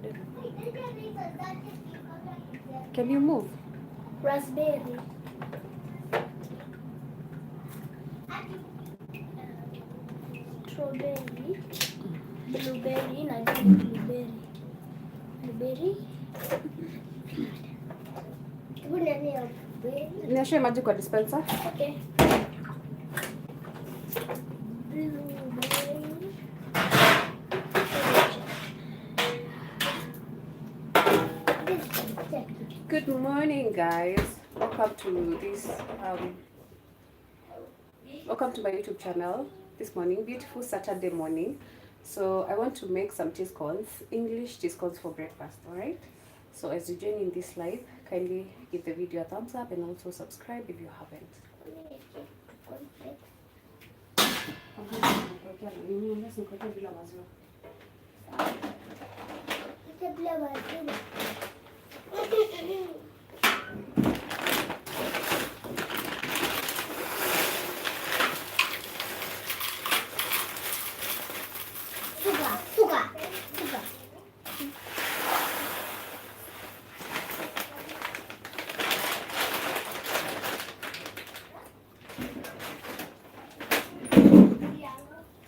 excited. Can you move? Raspberry. Strawberry. Blueberry. Najua ni blueberry. Blueberry. Hebu nani ya blueberry? Niashie maji kwa dispenser. Okay. Blueberry. Good morning, guys. Welcome to my YouTube channel this morning, beautiful Saturday morning. So I want to make some Teascones, English Teascones for breakfast. All right. So as you join in this live, kindly give the video a thumbs up and also subscribe if you haven't. Sugar.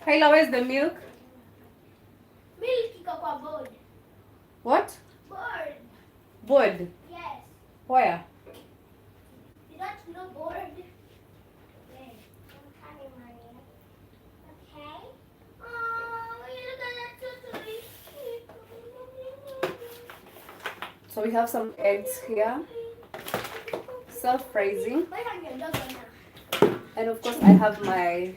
Kyla, where's the milk? Milk iko kwa board. What? Board. Board. Yes. Where? You don't know board? Okay. Okay. Oh, look at that totally. So we have some eggs here, self-raising, and of course I have my,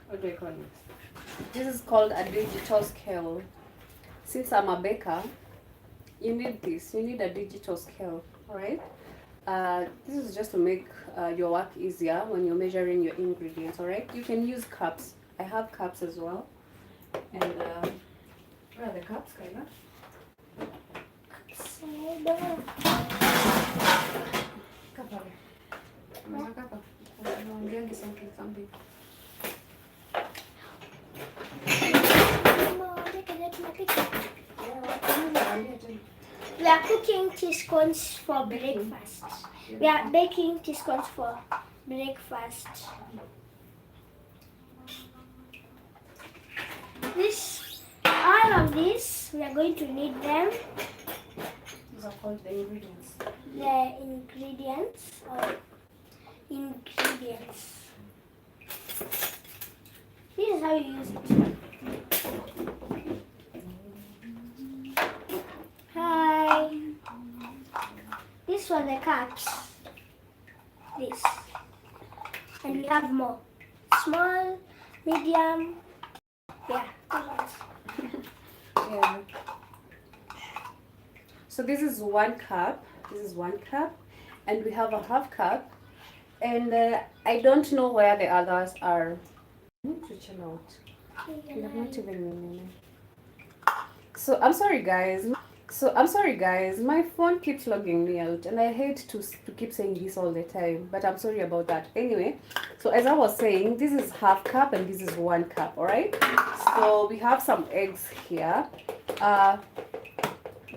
what do I call it? This is called a digital scale. Since I'm a baker, you need this. You need a digital scale, alright? This is just to make your work easier when you're measuring your ingredients, alright? You can use cups. I have cups as well. And where are the cups, Kyla? Something. We are cooking Teascones for breakfast. We are baking Teascones for breakfast. All of this, we are going to need them. These are called the ingredients. The ingredients. This is how you use it. Hi. This for the cups. This. And we have more. Small, medium. Yeah. Yeah. So this is 1 cup. This is 1 cup, and we have a half cup. And I don't know where the others are. I need to chill out. We have not even. So I'm sorry, guys. My phone keeps logging me out, and I hate to keep saying this all the time, but I'm sorry about that. Anyway, so as I was saying, this is half cup and this is 1 cup, all right? So we have some eggs here.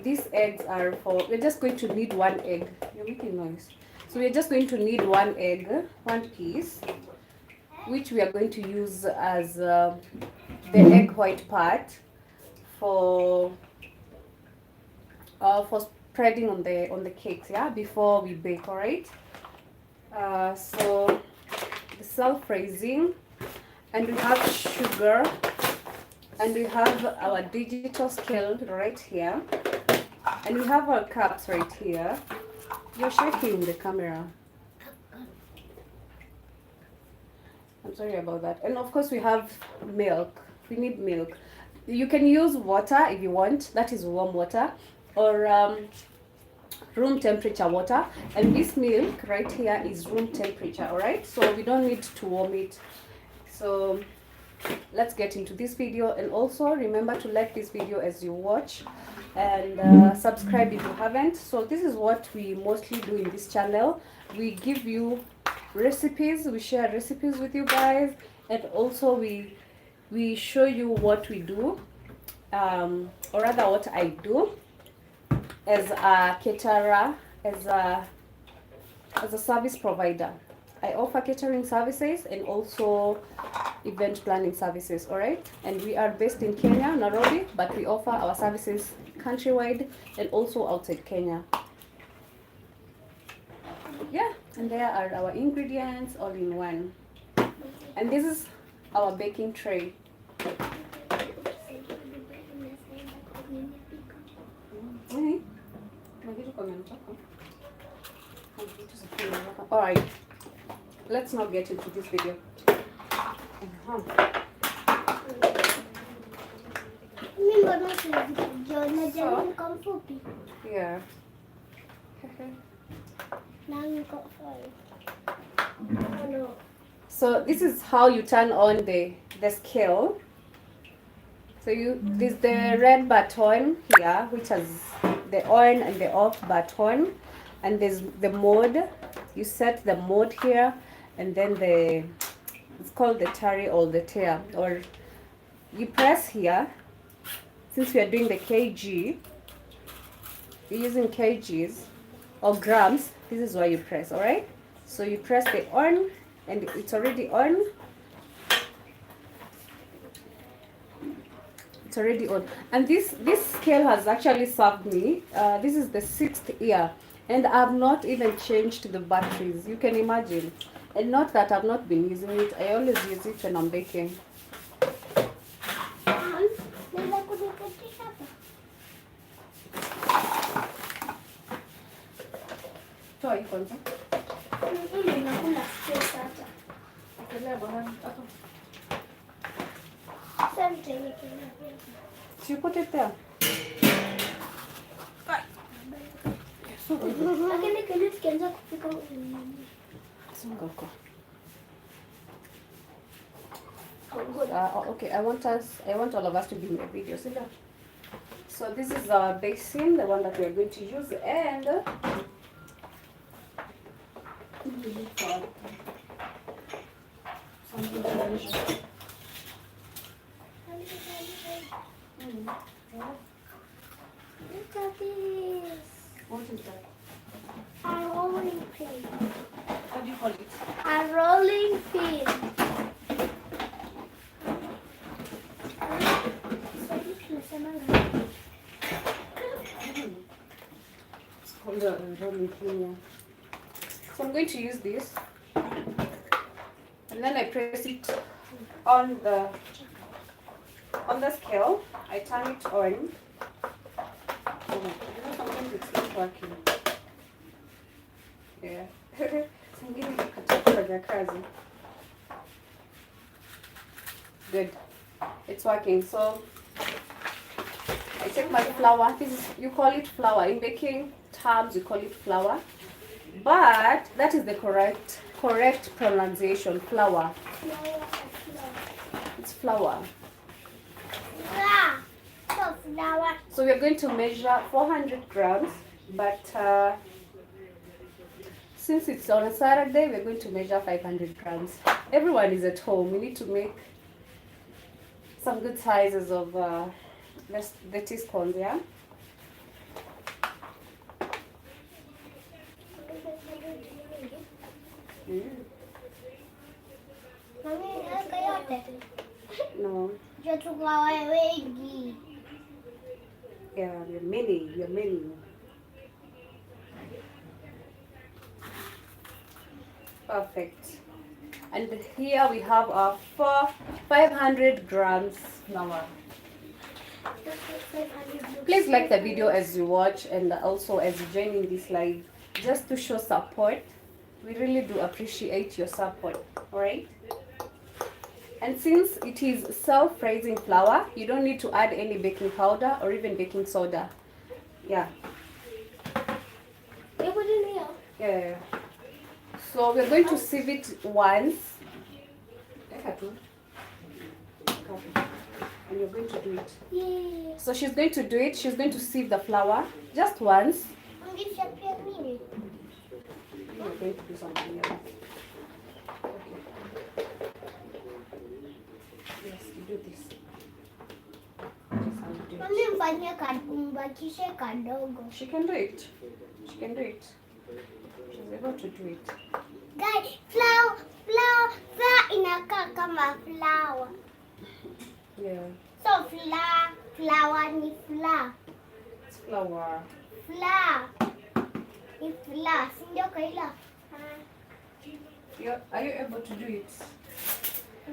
These eggs are we're just going to need 1 egg. You're making noise. So we're just going to need 1 egg, 1 piece, which we are going to use as the egg white part for spreading on the cakes, yeah, before we bake, all right? So the self-raising, and we have sugar, and we have our digital scale right here, and we have our cups right here. You're shaking the camera. I'm sorry about that. And of course we have milk. We need milk. You can use water if you want. That is warm water, or room temperature water. And this milk right here is room temperature, all right? So we don't need to warm it. So let's get into this video, and also remember to like this video as you watch, and subscribe if you haven't. So this is what we mostly do in this channel. We give you recipes, we share recipes with you guys, and also we show you what we do or rather what I do as a caterer, as a service provider. I offer catering services and also event planning services, all right? And we are based in Kenya, Nairobi, but we offer our services countrywide and also outside Kenya. Yeah, and there are our ingredients all in one. And this is our baking tray. All right, let's now get into this video. Yeah. So this is how you turn on the scale. So there's the red button here, which has the on and the off button, and there's the mode. You set the mode here, and then it's called the tari or the tear, or you press here. Since we are doing the kg, you're using kgs or grams. This is why you press, all right? So you press the on, and it's already on. It's already on. And this scale has actually served me. This is the 6th year, and I've not even changed the batteries. You can imagine. And not that I've not been using it. I always use it when I'm baking. Toa hii kwanza. So you put it there. Okay, I want all of us to be in the video. See that? So this is our basin, the one that we are going to use, and Look at this. what is that? A rolling pin. What do you call it? A rolling pin. It's called a rolling pin. Yeah. So I'm going to use this, and then I press it on the scale. I turn it on. Sometimes it's not working. Yeah. Good. It's working. So I take my flour. You call it flour. In baking terms, you call it flour. But that is the correct pronunciation. Flour. It's flour. So we're going to measure 400 grams, but since it's on a Saturday, we're going to measure 500 grams. Everyone is at home. We need to make some good sizes of the Teascones, yeah? No. Yeah, you're many. Perfect. And here we have our 500 grams flour. Please like the video as you watch and also as you join in this live, just to show support. We really do appreciate your support, alright? And since it is self-raising flour, you don't need to add any baking powder or even baking soda. Yeah. Yeah. So we're going to sieve it once. And you're going to do it. Yeah. So she's going to do it. She's going to sieve the flour just once. You're going to do something else. Okay. Yes, you do this. Yes, I'll do do Mami it. mfanyie mbakishe kadogo. She can do it. She can do it. She's able to do it. Guys, flower inakaa kama flower. Yeah. So flower ni flower. It's flower. Flower. Ni flower. Si ndio Kaila? Are you able to do it?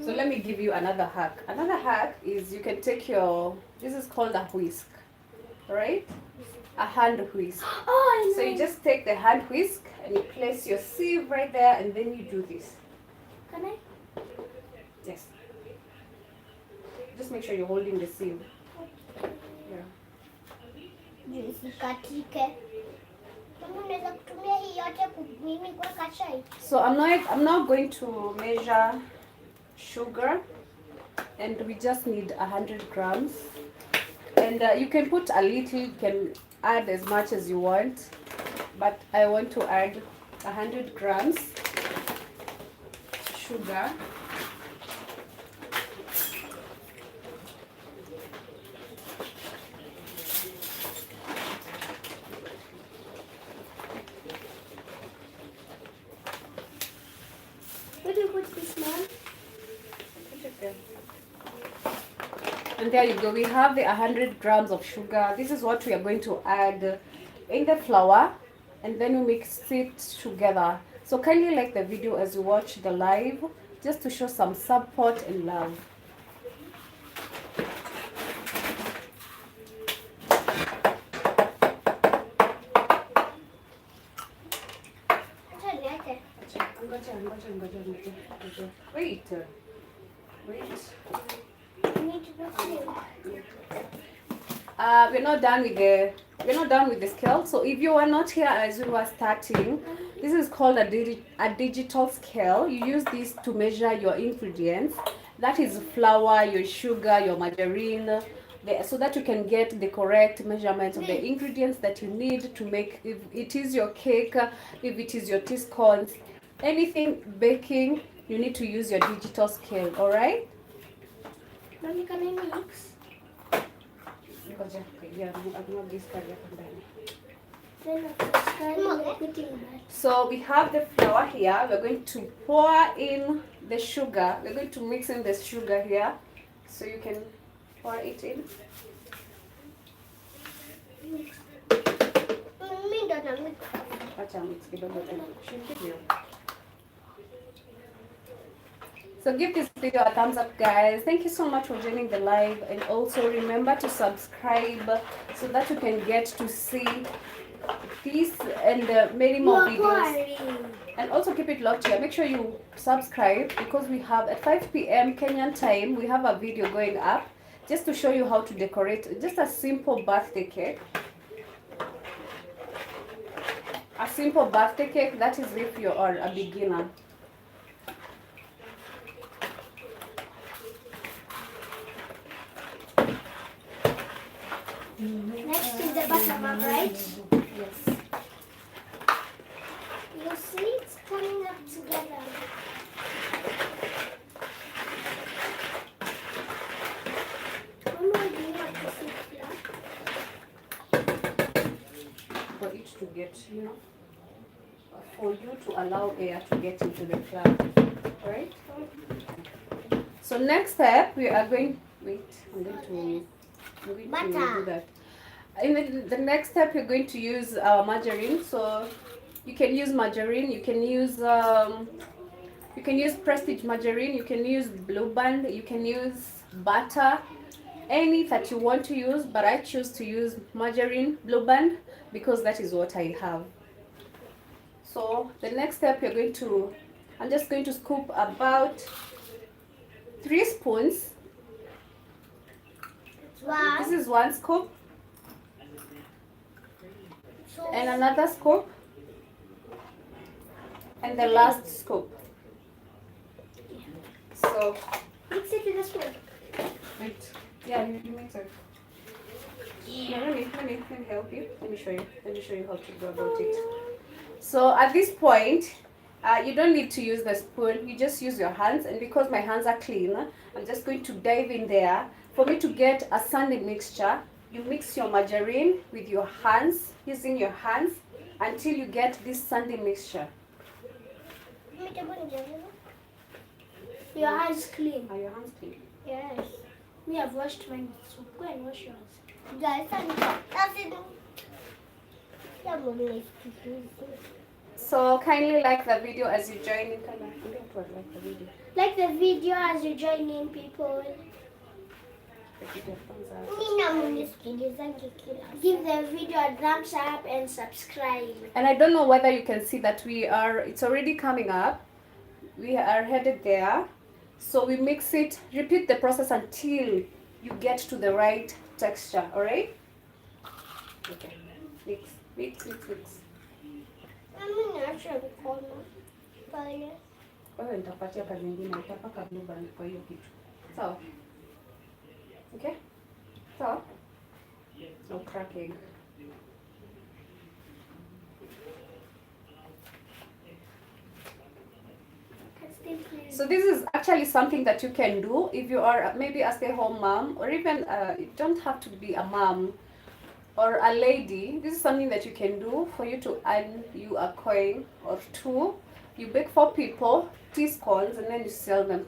So let me give you another hack. Another hack is you can take this is called a whisk, right? A hand whisk. Oh, I know. So you just take the hand whisk and you place your sieve right there and then you do this. Can I? Yes. Just make sure you're holding the sieve. Yeah. Isikatike. Mama unaweza kutumia hii yote mimi kuweka chai. So I'm now going to measure sugar, and we just need 100 grams. And you can put a little, you can add as much as you want, but I want to add 100 grams sugar. Where do you put this, Mom? And there you go, we have the 100 grams of sugar. This is what we are going to add in the flour, and then we mix it together. So kindly like the video as you watch the live, just to show some support and love. Acha niweke. Wait. You need to put it. We're not done with the scale. So if you were not here as we were starting, this is called a digital scale. You use this to measure your ingredients. That is flour, your sugar, your margarine, so that you can get the correct measurements of the ingredients that you need to make. If it is your cake, if it is your Teascones, anything baking, you need to use your digital scale. All right? Mami, can I mix? Yeah, I'm not this card ndani. Then after putting that. So we have the flour here. We're going to pour in the sugar. We're going to mix in the sugar here. So you can pour it in. Mix. Mimi ndo na mix. Acha mix kidogo tu. Shikilia. So give this video a thumbs up, guys. Thank you so much for joining the live, and also remember to subscribe so that you can get to see this and many more videos. And also keep it locked here. Make sure you subscribe, because we have at 5 p.m. Kenyan time, we have a video going up just to show you how to decorate just a simple birthday cake. A simple birthday cake, that is if you are a beginner. Next is the buttermilk, right? Yes. You see, it's coming up together. Mama, do you want to see flour? For it to get, for you to allow air to get into the flour, right? So next step, we are going, I'm going to do that. In the next step, you're going to use margarine. So you can use margarine, you can use Prestige margarine, you can use Blue Band, you can use butter, any that you want to use, but I choose to use margarine, Blue Band, because that is what I have. So the next step, I'm just going to scoop about 3 spoons. Wow. This is 1 scoop, and another scoop, and the last scoop. So Mix it with a spoon. wait, yeah, you mix it. No, let me help you. Let me show you how to go about it. So at this point, you don't need to use the spoon. You just use your hands, and because my hands are clean, I'm just going to dive in there. For me to get a sandy mixture, You mix your margarine with your hands, using your hands, until you get this sandy mixture. Your hands clean. Are your hands clean? Yes. Me, I've washed mine, so go and wash yours. So kindly like the video as you join in. Like the video. Like the video as you join in, people. Give the video a thumbs up and subscribe. And I don't know whether you can see that it's already coming up. We are headed there. So we mix it, repeat the process until you get to the right texture, alright? Okay, mix. Wewe nitapatia kazi nyingine, utapaka blue band kwa hiyo kitu. Sawa? Okay? Sawa? No cracking. So this is actually something that you can do if you are maybe a stay-home mom, or even you don't have to be a mom or a lady. This is something that you can do for you to earn you a coin or two. You bake for people, Teascones, and then you sell them.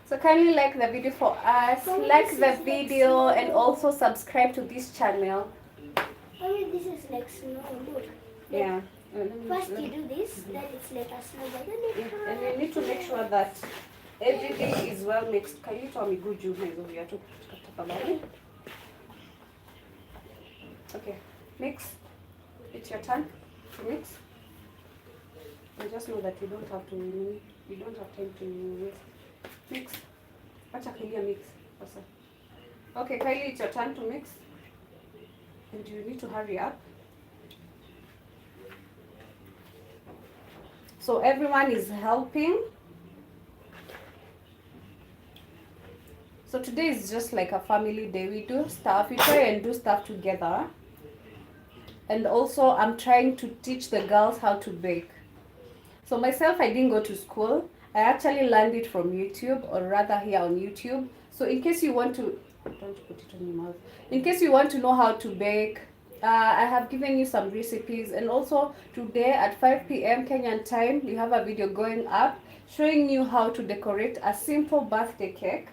So kindly like the video for us, like the video, and also subscribe to this channel. This is like snow. Yeah. First you do this, then it's like a snowball. And you need to make sure that everything is well mixed. Can you tell me good you have to okay, mix. It's your turn to mix. And just know that you don't have time to waste. Mix. Acha Kylie mix. Okay, Kylie, it's your turn to mix. And you need to hurry up. So everyone is helping. So today is just like a family day. We try and do stuff together. And also I'm trying to teach the girls how to bake. So myself, I didn't go to school. I actually learned it from YouTube, or rather here on YouTube. So in case you want to, don't put it on your mouth. In case you want to know how to bake, I have given you some recipes, and also today at 5 p.m. Kenyan time, you have a video going up showing you how to decorate a simple birthday cake.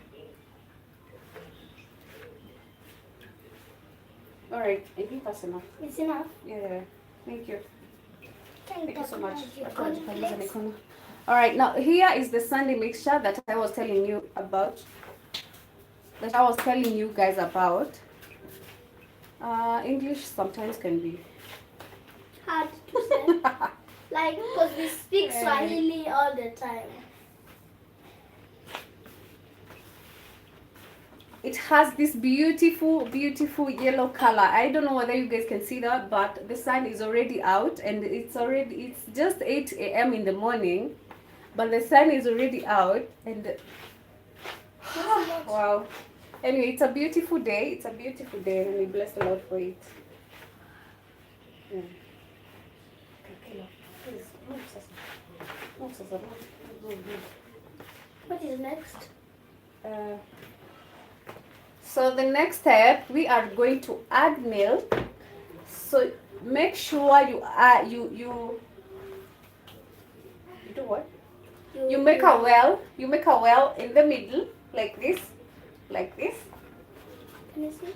Alright, I think that's enough. It's enough? Yeah, thank you. Thank you so much. Thank you. Alright, now here is the sandy mixture that I was telling you about. That I was telling you guys about. English sometimes can be hard to say. Like, because we speak Swahili all the time. It has this beautiful yellow color. I don't know whether you guys can see that, but the sun is already out, and it's just 8 a.m. in the morning, but the sun is already out, and wow. Anyway, it's a beautiful day. And we bless the Lord for it. Yeah. What is next? So the next step, we are going to add milk. So make sure you do what? You make a well. You make a well in the middle, like this. Can you see?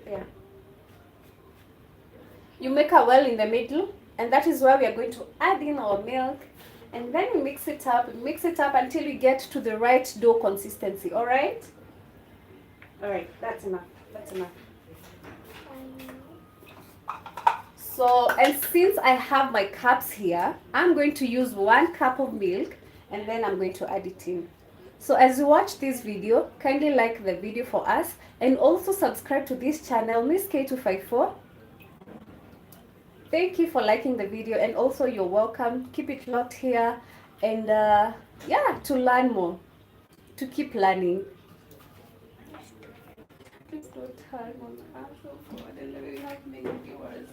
Yeah. You make a well in the middle, and that is where we are going to add in our milk, and then we mix it up until we get to the right dough consistency. All right, that's enough. So, and since I have my cups here, I'm going to use 1 cup of milk, and then I'm going to add it in. So as you watch this video, kindly like the video for us, and also subscribe to this channel, Miss K254. Thank you for liking the video, and also you're welcome. Keep it locked here, and yeah, to learn more, to keep learning. Please don't hurt on us, oh God, and we have many viewers.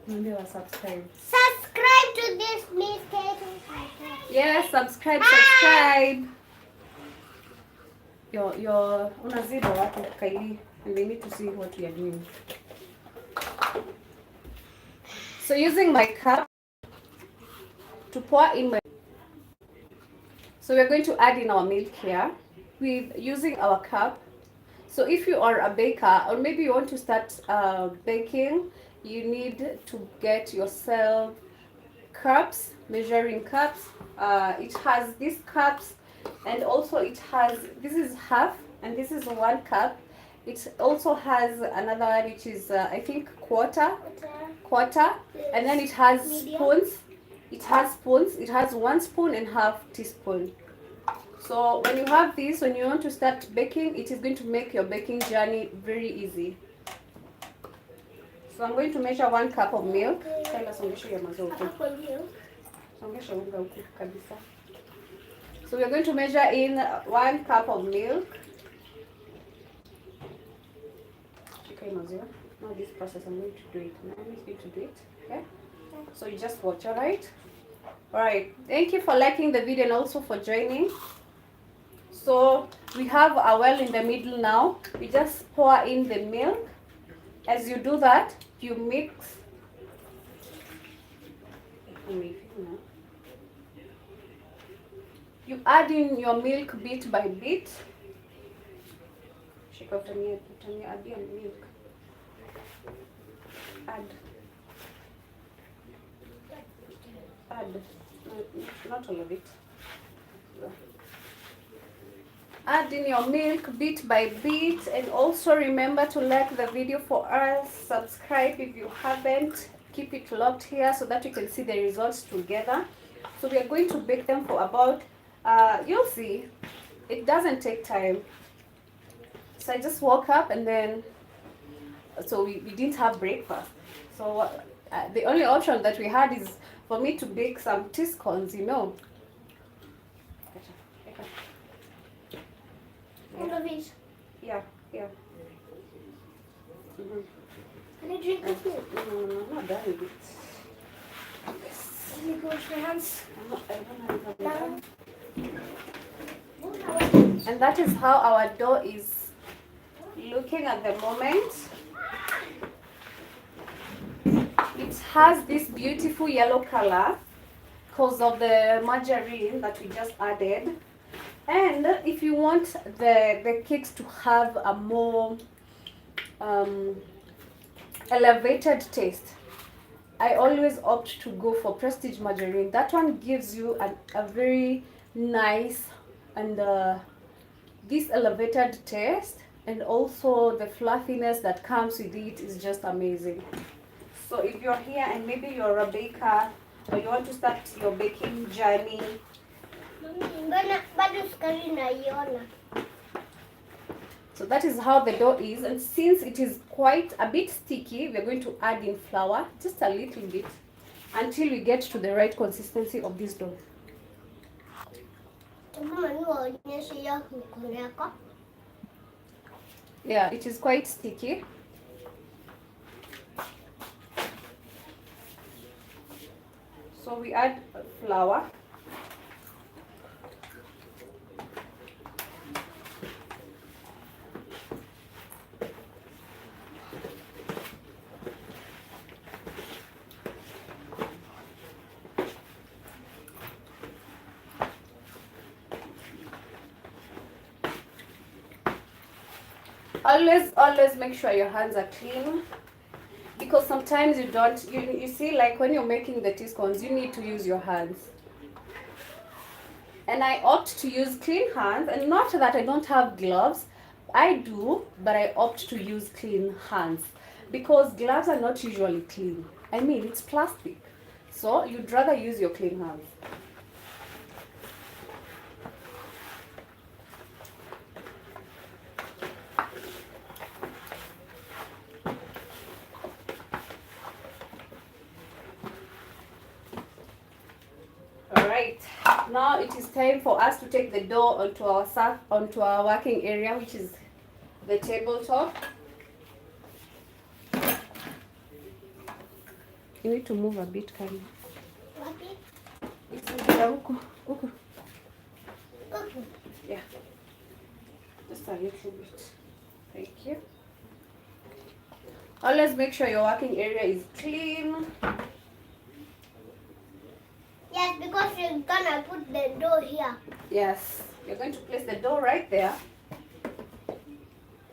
Maybe I'll subscribe. Subscribe to this, Miss K254. Yes, subscribe. your unazida watu Kylie, and they need to see what we are doing. So using my cup to pour in my, so we're going to add in our milk here with using our cup. So if you are a baker, or maybe you want to start baking, you need to get yourself cups, measuring cups. It has these cups, and also it has, this is half and this is 1 cup. It also has another one which is I think quarter, and then it has spoons. It has spoons. It has 1 spoon and half teaspoon. So when you have this, when you want to start baking, it is going to make your baking journey very easy. So I'm going to measure 1 cup of milk. So we're going to measure in 1 cup of milk. Now this process, I'm going to do it. Now I'm going to do it. Okay? So you just watch, alright? Alright. Thank you for liking the video and also for joining. So we have our well in the middle now. We just pour in the milk. As you do that, you mix. You add in your milk bit by bit. Add your milk. Add. Not all of it. Add in your milk bit by bit, and also remember to like the video for us. Subscribe if you haven't. Keep it locked here so that you can see the results together. So we are going to bake them for about, you'll see, it doesn't take time. So I just woke up and then, so we didn't have breakfast. So the only option that we had is for me to bake some Teascones, you know. All of it. Yeah. Can I drink with you? No, I'm not done with it. Let me go wash my hands. I don't have And that is how our dough is looking at the moment. It has this beautiful yellow color because of the margarine that we just added. And if you want the cakes to have a more elevated taste, I always opt to go for Prestige margarine. That one gives you a very nice and this elevated taste, and also the fluffiness that comes with it is just amazing. So if you're here and maybe you're a baker or you want to start your baking journey, so that is how the dough is. And since it is quite a bit sticky, we're going to add in flour, just a little bit, until we get to the right consistency of this dough. Yeah, it is quite sticky. So we add flour. Always make sure your hands are clean, because sometimes you see, like when you're making the Teascones, you need to use your hands. And I opt to use clean hands, and not that I don't have gloves. I do, but I opt to use clean hands because gloves are not usually clean. I mean, it's plastic. So you'd rather use your clean hands. Alright, now it is time for us to take the dough onto our working area, which is the tabletop. You need to move a bit, Kali. Yeah. Just a little bit. Thank you. Always make sure your working area is clean. Yes, because we're gonna put the dough here. Yes, you're going to place the dough right there.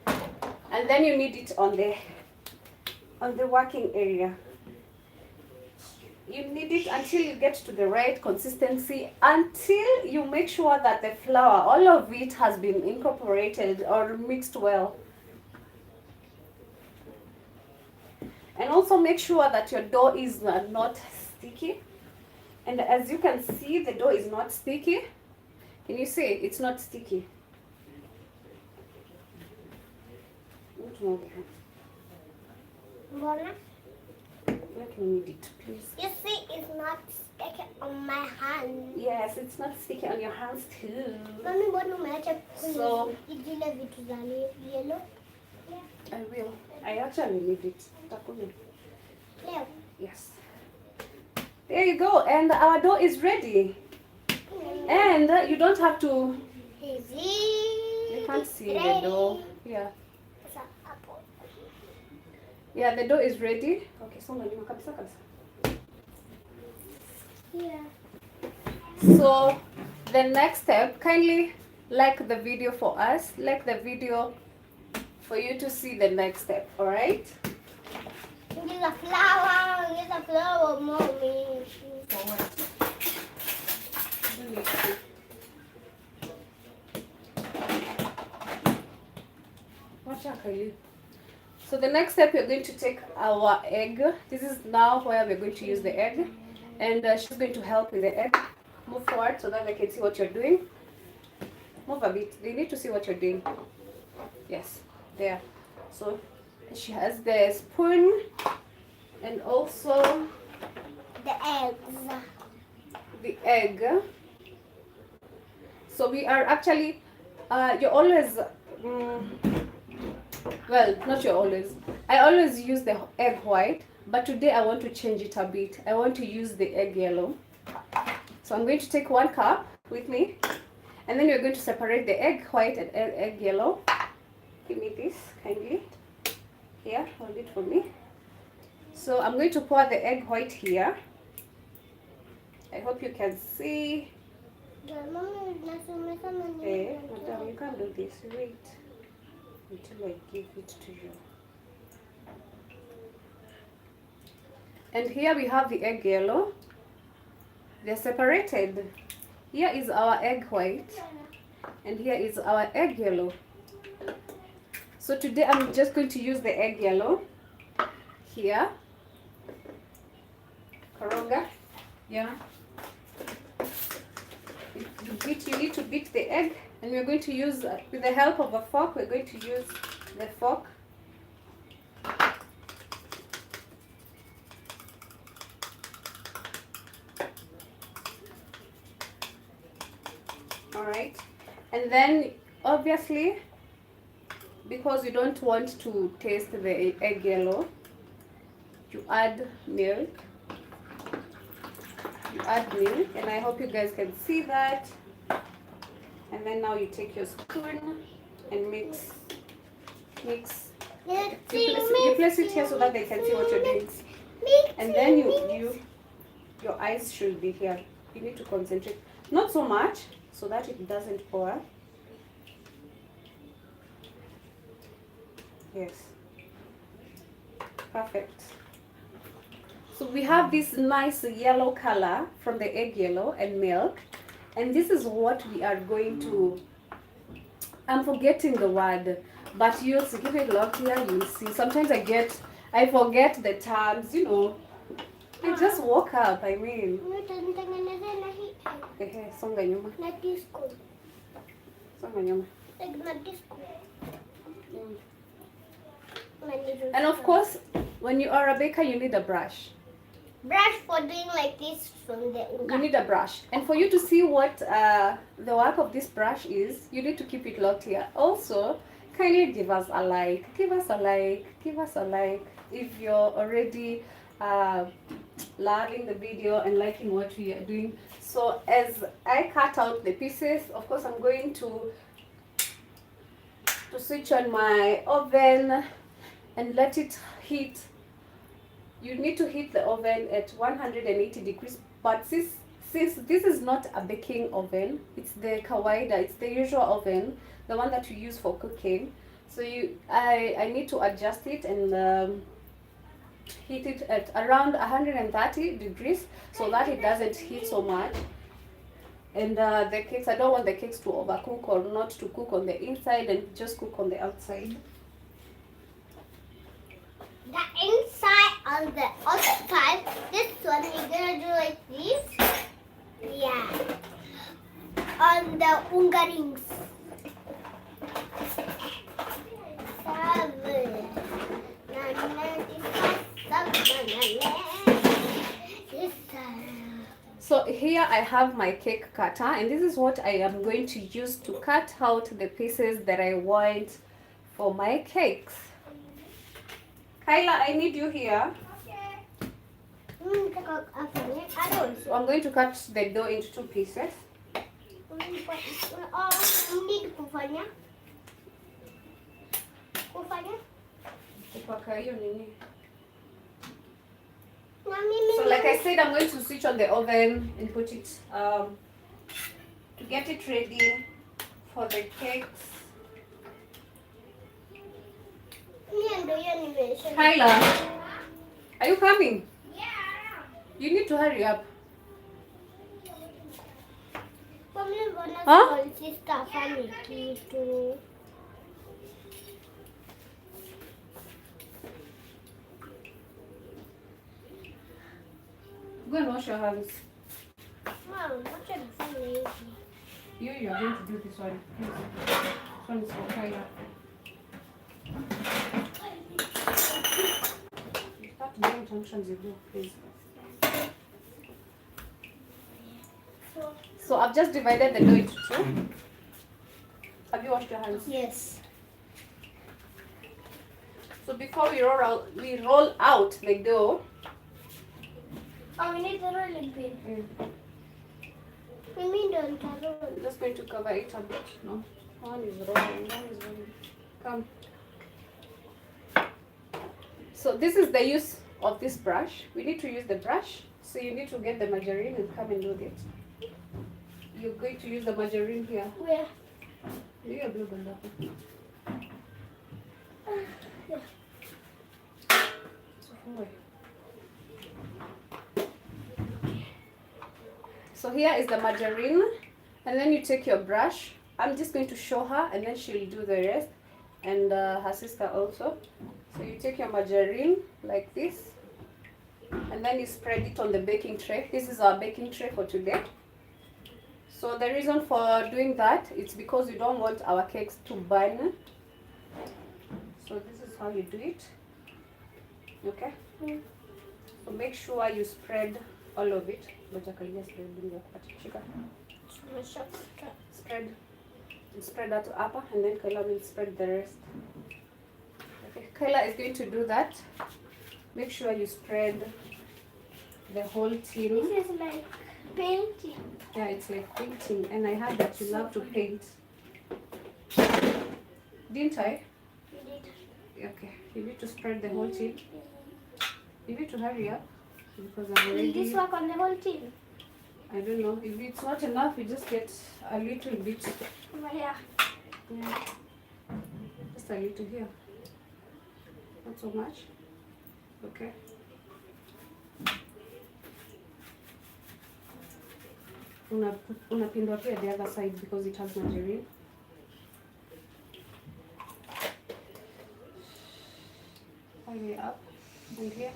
And then you knead it on the working area. You knead it until you get to the right consistency, until you make sure that the flour, all of it has been incorporated or mixed well. And also make sure that your dough is not sticky. And as you can see, the dough is not sticky. Can you see it's not sticky? Mona, Let me knead it, please. you see it's not sticking on my hand. Yes, it's not sticky on your hands too. Mami, mbona umeacha So- zile vitu za yellow? I will. I actually need it. Takumi. Leo. Yes. There you go. And our dough is ready. And you don't have to. You can't see the dough. Yeah. It's an apple. Yeah, the dough is ready. Okay, so many kabisa kabisa. Yeah. So the next step, kindly like the video for us. Like the video for you to see the next step. All right. Use a flower, mommy. For what? You need to. Watch out, Kylie. So the next step, we're going to take our egg. This is now where we're going to use the egg, and she's going to help with the egg. Move forward so that they can see what you're doing. Move a bit. They need to see what you're doing. Yes, there. So she has the spoon and also The eggs. the egg. So we are actually, you always, well, not you always. I always use the egg white, but today I want to change it a bit. I want to use the egg yellow. So I'm going to take 1 cup with me, and then we're going to separate the egg white and egg yellow. Give me this kindly. Here, hold it for me. So I'm going to pour the egg white here. I hope you can see. Hey, madam, you can't do this. Wait until I give it to you. And here we have the egg yellow. They're separated. Here is our egg white, and here is our egg yellow. So today I'm just going to use the egg yellow here. Koroga. Yeah. You need to beat the egg, and we're going to use, with the help of a fork, we're going to use the fork. Alright, and then obviously, because you don't want to taste the egg yellow, you add milk. You add milk, and I hope you guys can see that. And then now you take your spoon and mix. You place it here so that they can see what you're doing. And then your eyes should be here. You need to concentrate. Not so much, so that it doesn't pour. Yes. Perfect. So we have this nice yellow color from the egg yellow and milk. And this is what we are going to, I'm forgetting the word, but you'll see, give it a look here, you'll see. Sometimes I forget the terms, you know. I just woke up, I mean. Songa nyuma. Songa nyuma. And of course, when you are a baker, you need a brush. Brush for doing like this from the You need a brush. And for you to see what the work of this brush is, you need to keep it locked here. Also, kindly give us a like. Give us a like. Give us a like. If you're already loving the video and liking what we are doing. So as I cut out the pieces, of course I'm going to to switch on my oven and let it heat. You need to heat the oven at 180 degrees, but since this is not a baking oven, it's the kawaida, it's the usual oven, the one that you use for cooking. So I need to adjust it and heat it at around 130 degrees so that it doesn't heat so much. And the cakes, I don't want the cakes to overcook or not to cook on the inside and just cook on the outside. The inside on the outside, this one we're gonna do like this. Yeah. On the ungarings. 7. So here I have my cake cutter, and this is what I am going to use to cut out the pieces that I want for my cakes. Kyla, I need you here. So I'm going to cut the dough into 2 pieces. So like I said, I'm going to switch on the oven and put it to get it ready for the cakes. Kyla, are you coming? Yeah. You need to hurry up. Huh? Go and wash your hands. Mom, what should I say? You are going to do this one. Please. This one is for Kyla. You start doing functions you do, please. So I've just divided the dough into 2. Have you washed your hands? Yes. So before we roll out the dough. Oh, we need the rolling pin. We mean don't roll. I'm just going to cover it a bit. No, one is rolling. Come. So this is the use of this brush. We need to use the brush. So you need to get the margarine and come and do that. You're going to use the margarine here. Where? Yeah. So here is the margarine, and then you take your brush. I'm just going to show her, and then she'll do the rest, and her sister also. So you take your margarine like this, and then you spread it on the baking tray. This is our baking tray for today. So the reason for doing that, it's because we don't want our cakes to burn. So this is how you do it. Okay? So make sure you spread all of it. Spread that upper, and then Kayla will spread the rest. Okay, Kayla is going to do that. Make sure you spread the whole tin. This is like painting. Yeah, it's like painting, and I heard that you love to paint. Didn't I? You did. Okay, you need to spread the whole tin. You need to hurry up because I'm already. Will this work on the whole tin? I don't know. If it's not enough, you just get a little bit. Over here. Yeah. Just a little here. Not so much. Okay. Unapindua pia the other side because it has margarine. Hurry up and here.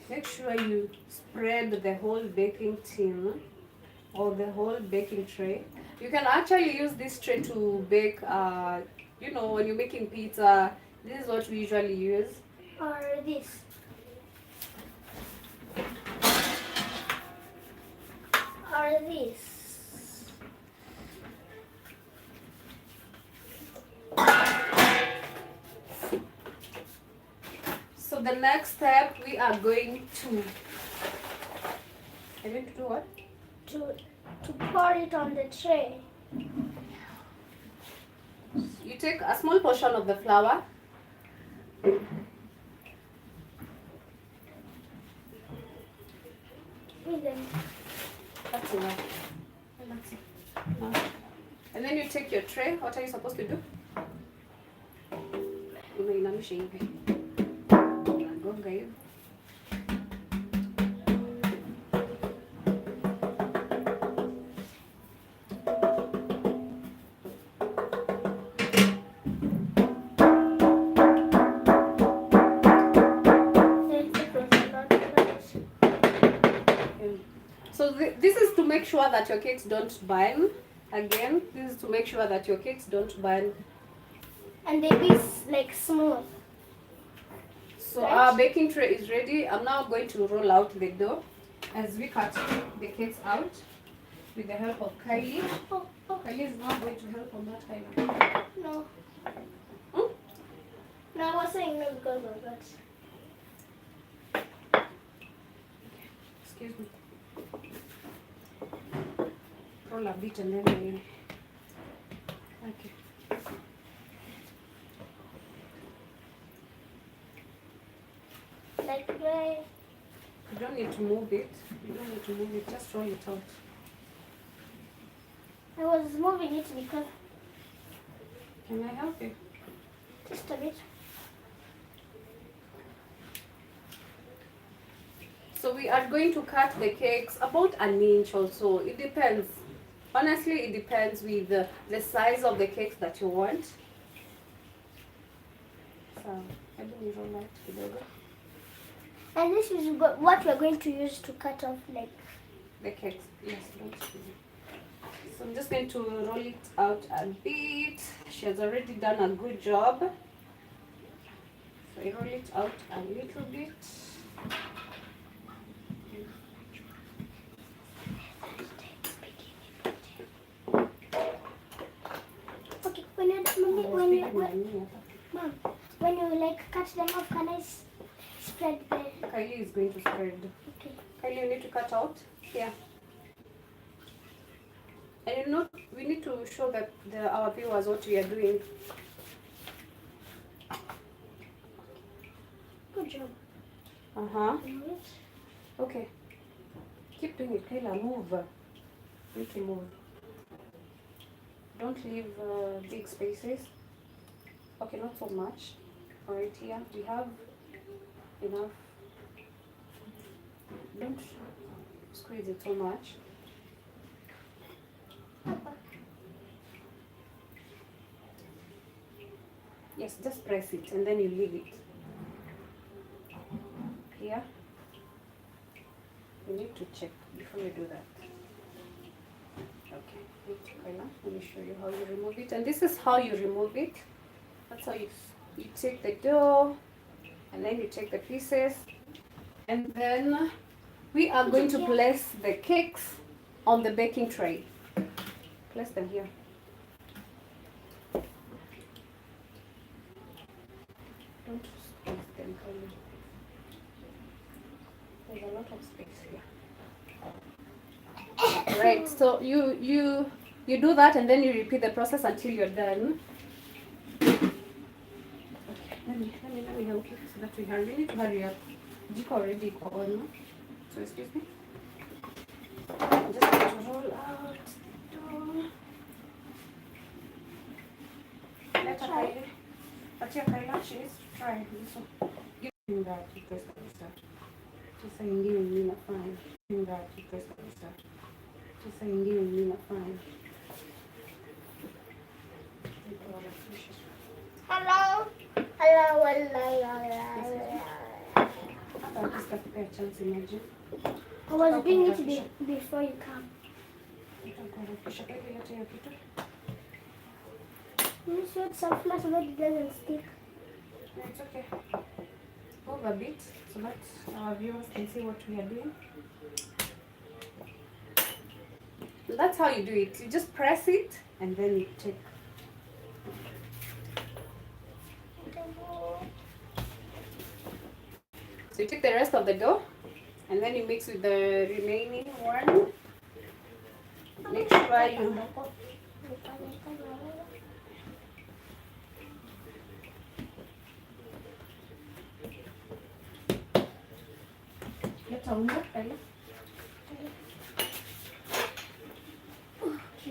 Make sure you spread the whole baking tin or the whole baking tray. You can actually use this tray to bake, you know, when you're making pizza. This is what we usually use. Or this. Or this. So the next step, we are going to do what? To pour it on the tray. You take a small portion of the flour. That's enough. And then you take your tray. What are you supposed to do? Unainamisha hivi. Unagonga hivi. So this is to make sure that your cakes don't burn. Again, this is to make sure that your cakes don't burn. And they be like smooth. So our baking tray is ready. I'm now going to roll out the dough as we cut the cakes out with the help of Kylie. Oh. Kylie is now going to help on that kind. No. Hmm? No, I was saying no because of that. Excuse me. Roll a bit and then okay. Like right. You don't need to move it. You don't need to move it. Just roll it out. I was moving it because Can I help you? just a bit. So we are going to cut the cakes about an inch or so. It depends. Honestly, it depends with the size of the cakes that you want. So, hebu ni roll out kidogo. And this is what we're going to use to cut off like The cakes, yes, don't do it. So I'm just going to roll it out a bit. She has already done a good job. So I roll it out a little bit. okay. When you like cut them off, can I spread the? Kylie is going to spread. Okay. Kylie, you need to cut out here. And you know, we need to show that our viewers what we are doing. Good job. Okay. Keep doing it, Kayla. Move. You can move. Don't leave big spaces. Okay, not so much. Right here, we have enough. Don't squeeze it so much. Yes, just press it and then you leave it. Here. You need to check before you do that. Okay, let me show you how you remove it. And this is how you remove it. That's how you take the dough and then you take the pieces. And then we are going to place the cakes on the baking tray. Place them here. Don't squeeze them, Kylie. There's a lot of space here. Right, so you do that and then you repeat the process until you're done. Okay, let me help you so that we need to hurry up. Jiko already on. So excuse me. I'm just going to roll out. Let her Kylie. But yeah, Kylie, she needs to try this one. Give me that request kabisa. Sasa ingine mimi nafanya. Give me that request kabisa. Sasa ingine mimi nafanya. Hello. Hello. Just got to pay a chance, imagine. I was doing it before you come. You should some flash so that it doesn't stick. No, it's okay. Move a bit so that our viewers can see what we are doing. That's how you do it. You just press it and then you take. So you take the rest of the dough and then you mix with the remaining one. Make sure you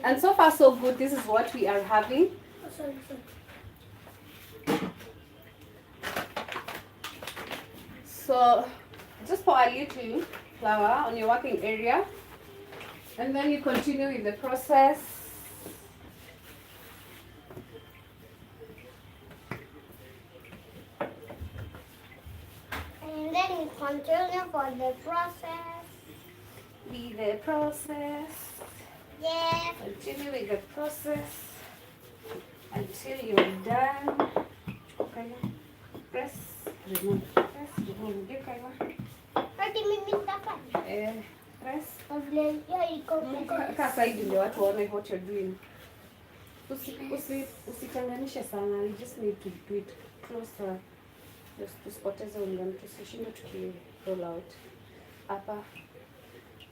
And so far so good. This is what we are having. So just pour a little flour on your working area, and then you continue with the process. And then you continue for the process. With the process. Yes. Continue with the process until you're done. Okay. Press, remove, press, remove. Give Kaiwa. Hadi mimi nitafanya. Press. Yeah, iko. Kaa side ndio watu waone what you're doing. Usichanganishe sana. You just need to do it closer. Just tusipoteze ungani, tusishinde tuki roll out. Hapa.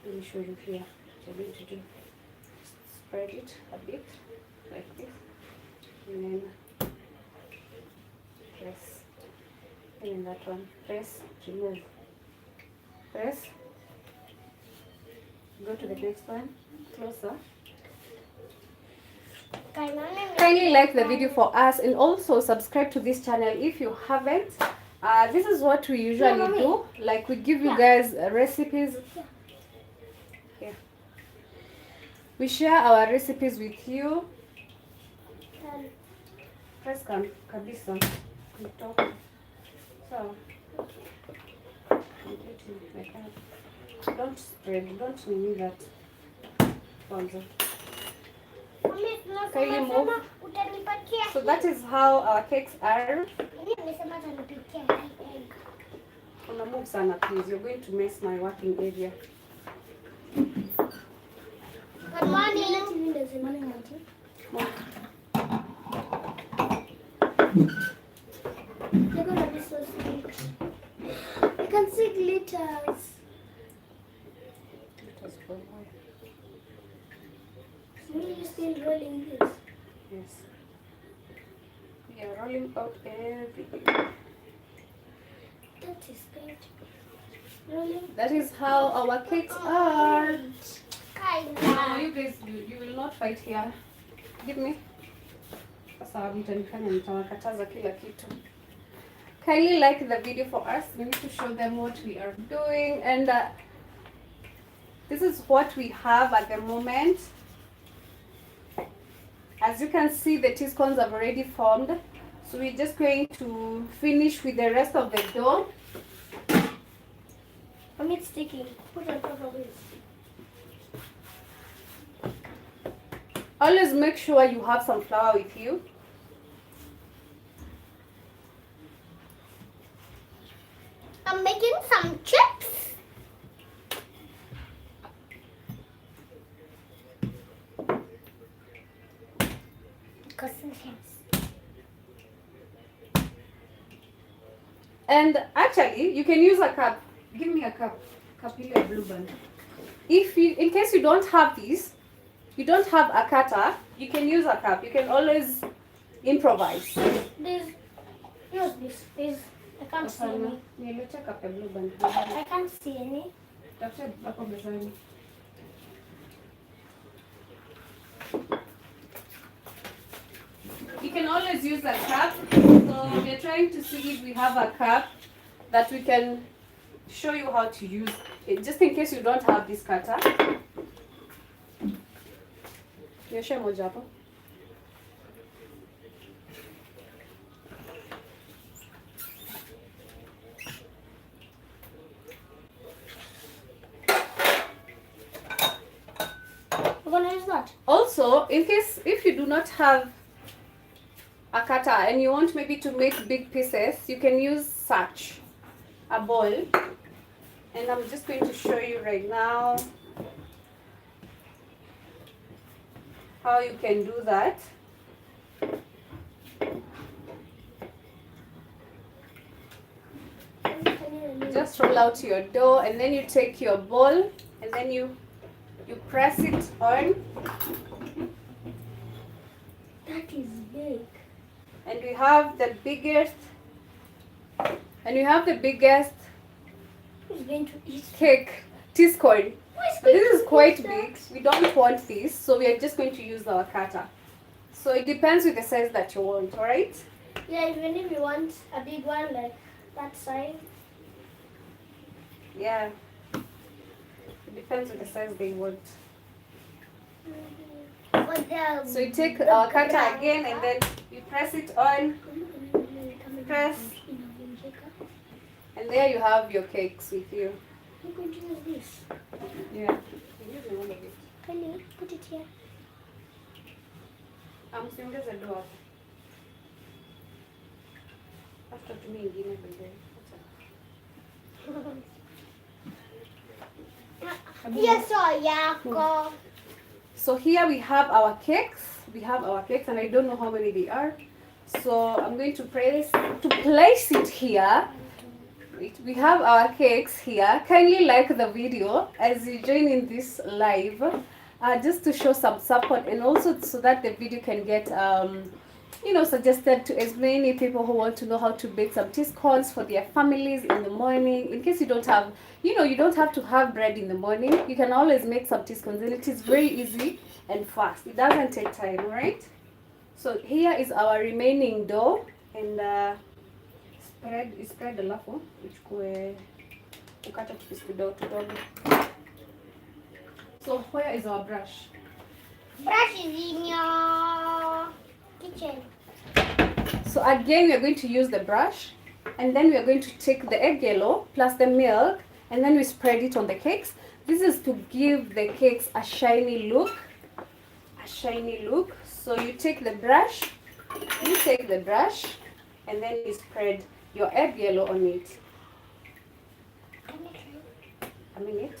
Let me show you here. What you're going to do. Spread it a bit like this, and then press. And then that one, press, remove, press. Go to the next one, closer. Kindly like the video for us and also subscribe to this channel if you haven't. This is what we usually do. Like we give you guys recipes. Here. We share our recipes with you. Press kabisa. So, completely like that. Don't spread. Don't need that. Kindly move. So that is how our cakes are. Una move sana, please. You're going to mess my working area. Good morning. Good morning, Auntie. They're gonna be so sweet. I can see glitters. So you're still rolling this? Yes. We are rolling out everything. That is good. Rolling. That is how our cakes are. No, Kinda. you guys, you will not fight here. Give me. Sasa mtanifanya nitawakataza kila kitu. Kindly like the video for us. We need to show them what we are doing, and this is what we have at the moment. As you can see, the Teascones have already formed. So we're just going to finish with the rest of the dough. It's sticking. Put on top of it. Always make sure you have some flour with you. I'm making some chips. And actually, you can use a cup. Give me a cup. Cup in a blue band. If you, in case you don't have this, you don't have a cutter, you can use a cup. You can always improvise. This. Use this. This. I can't see any. I can't see any. You can always use a cup. So we're trying to see if we have a cup that we can show you how to use it, just in case you don't have this cutter. Nyoshe moja hapo. We're gonna use that. Also, in case if you do not have a cutter and you want maybe to make big pieces, you can use such a bowl. And I'm just going to show you right now how you can do that. Just roll out your dough and then you take your bowl and then you press it on. That is big. And we have the biggest Who's going to eat cake Teascone. Who's But going this is to quite eat that? big. We don't want this, so we are just going to use our cutter. So it depends with the size that you want, alright? Yeah, even if you want a big one like that size. Yeah. It depends with the size they want. So you take our cutter again and then you press it on, press, and there you have your cakes with you. I'm going to use this. Yeah. You use one of it. Honey, put it here. Msiongeze doa. After tumia ingine baadaye. Yes, yako. So here we have our cakes. We have our cakes and I don't know how many they are. So I'm going to place it here. We have our cakes here. Kindly like the video as you join in this live, just to show some support and also so that the video can get suggested to as many people who want to know how to bake some Teascones for their families in the morning. In case you don't have, you don't have to have bread in the morning. You can always make some Teascones and it is very easy and fast. It doesn't take time, alright? So here is our remaining dough and spread alafu uchukue ukata kiasi kidogo kidogo. So where is our brush? Brush is in your kitchen. So again we are going to use the brush and then we are going to take the egg yellow plus the milk and then we spread it on the cakes. This is to give the cakes a shiny look. So you take the brush and then you spread your egg yellow on it. A minute.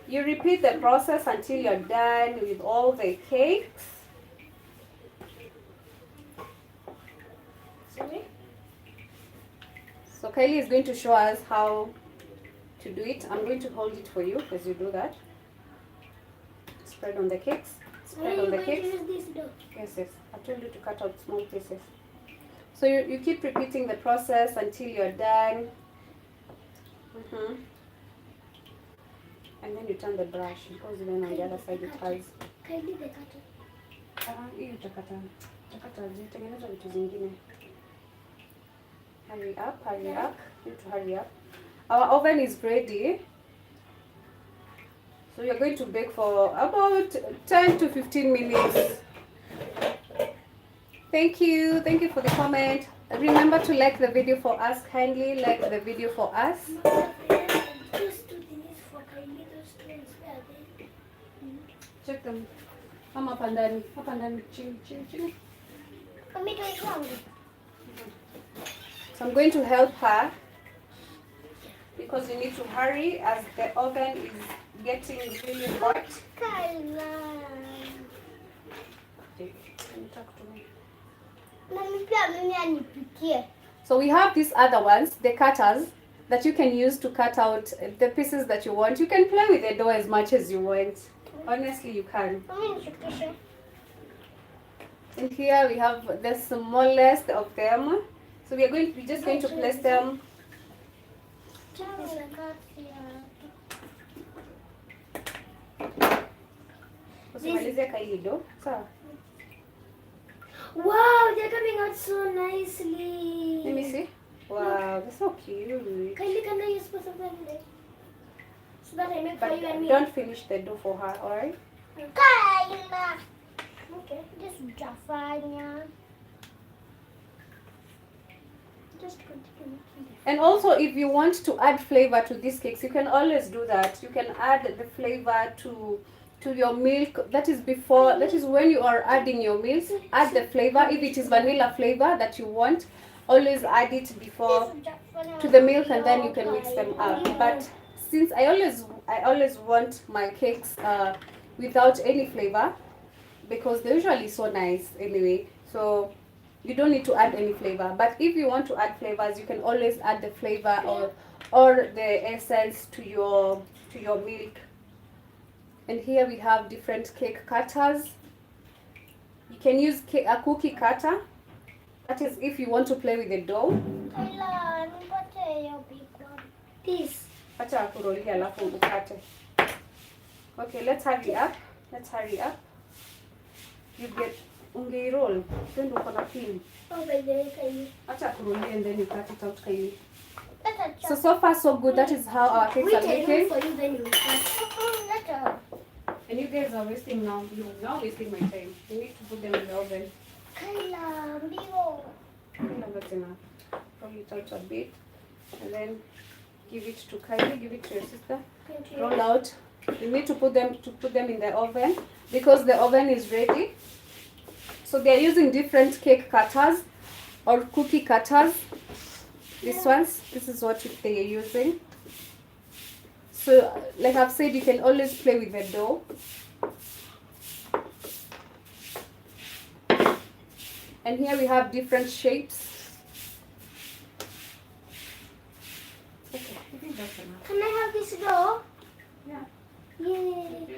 You repeat the process until you're done with all the cakes. Sorry? So Kylie is going to show us how to do it. I'm going to hold it for you as you do that. Spread on the cakes. Spread on the cakes. Yes. I told you to cut out small pieces. So you keep repeating the process until you're done. And then you turn the brush because then on the other side it has. Kindly the cutter. Hii utakata zitengeneza vitu zingine. Hurry up. You need to hurry up. Our oven is ready. So you're going to bake for about 10 to 15 minutes. Thank you for the comment. Remember to like the video for us. Kindly like the video for us. Check them. Come up and down. Chini. So I'm going to help her because you need to hurry as the oven is getting really hot. So we have these other ones, the cutters, that you can use to cut out the pieces that you want. You can play with the dough as much as you want. Honestly, you can. And here we have the smallest of them. So we're just going to place them. Wow, they're coming out so nicely. Let me see. Wow, they're so cute. Kylie, can I use both of them there? So that I make for you and me. Don't finish the dough for her, alright? Kylie! Okay, just Jafanya. Just continue making it. And also, if you want to add flavor to these cakes, you can always do that. You can add the flavor to your milk. That is when you are adding your milk. Add the flavor. If it is vanilla flavor that you want, always add it before to the milk and then you can mix them up. But since I always want my cakes without any flavor because they're usually so nice anyway. So you don't need to add any flavor. But if you want to add flavors, you can always add the flavor or the essence to your milk. And here we have different cake cutters. You can use a cookie cutter. That is if you want to play with the dough. This. Acha kurolia alafu ukate. Okay, let's hurry up. You get ungeirol. Then uko na pin. Oh, by the way, can you? Acha kurolia and then you cut it out kaili. That's a chop. So far so good. That is how our cakes are making. For you, then you cut. That's a. And you guys are wasting now. You're now wasting my time. You need to put them in the oven. Kayla, bigo. That's enough. Roll it out a bit. And then give it to Kylie, give it to your sister. Roll out. You need to put them in the oven because the oven is ready. So they are using different cake cutters or cookie cutters. This is what they are using. So like I've said, you can always play with the dough. And here we have different shapes. Okay, I think that's enough. Can I have this dough? Yeah. Yay.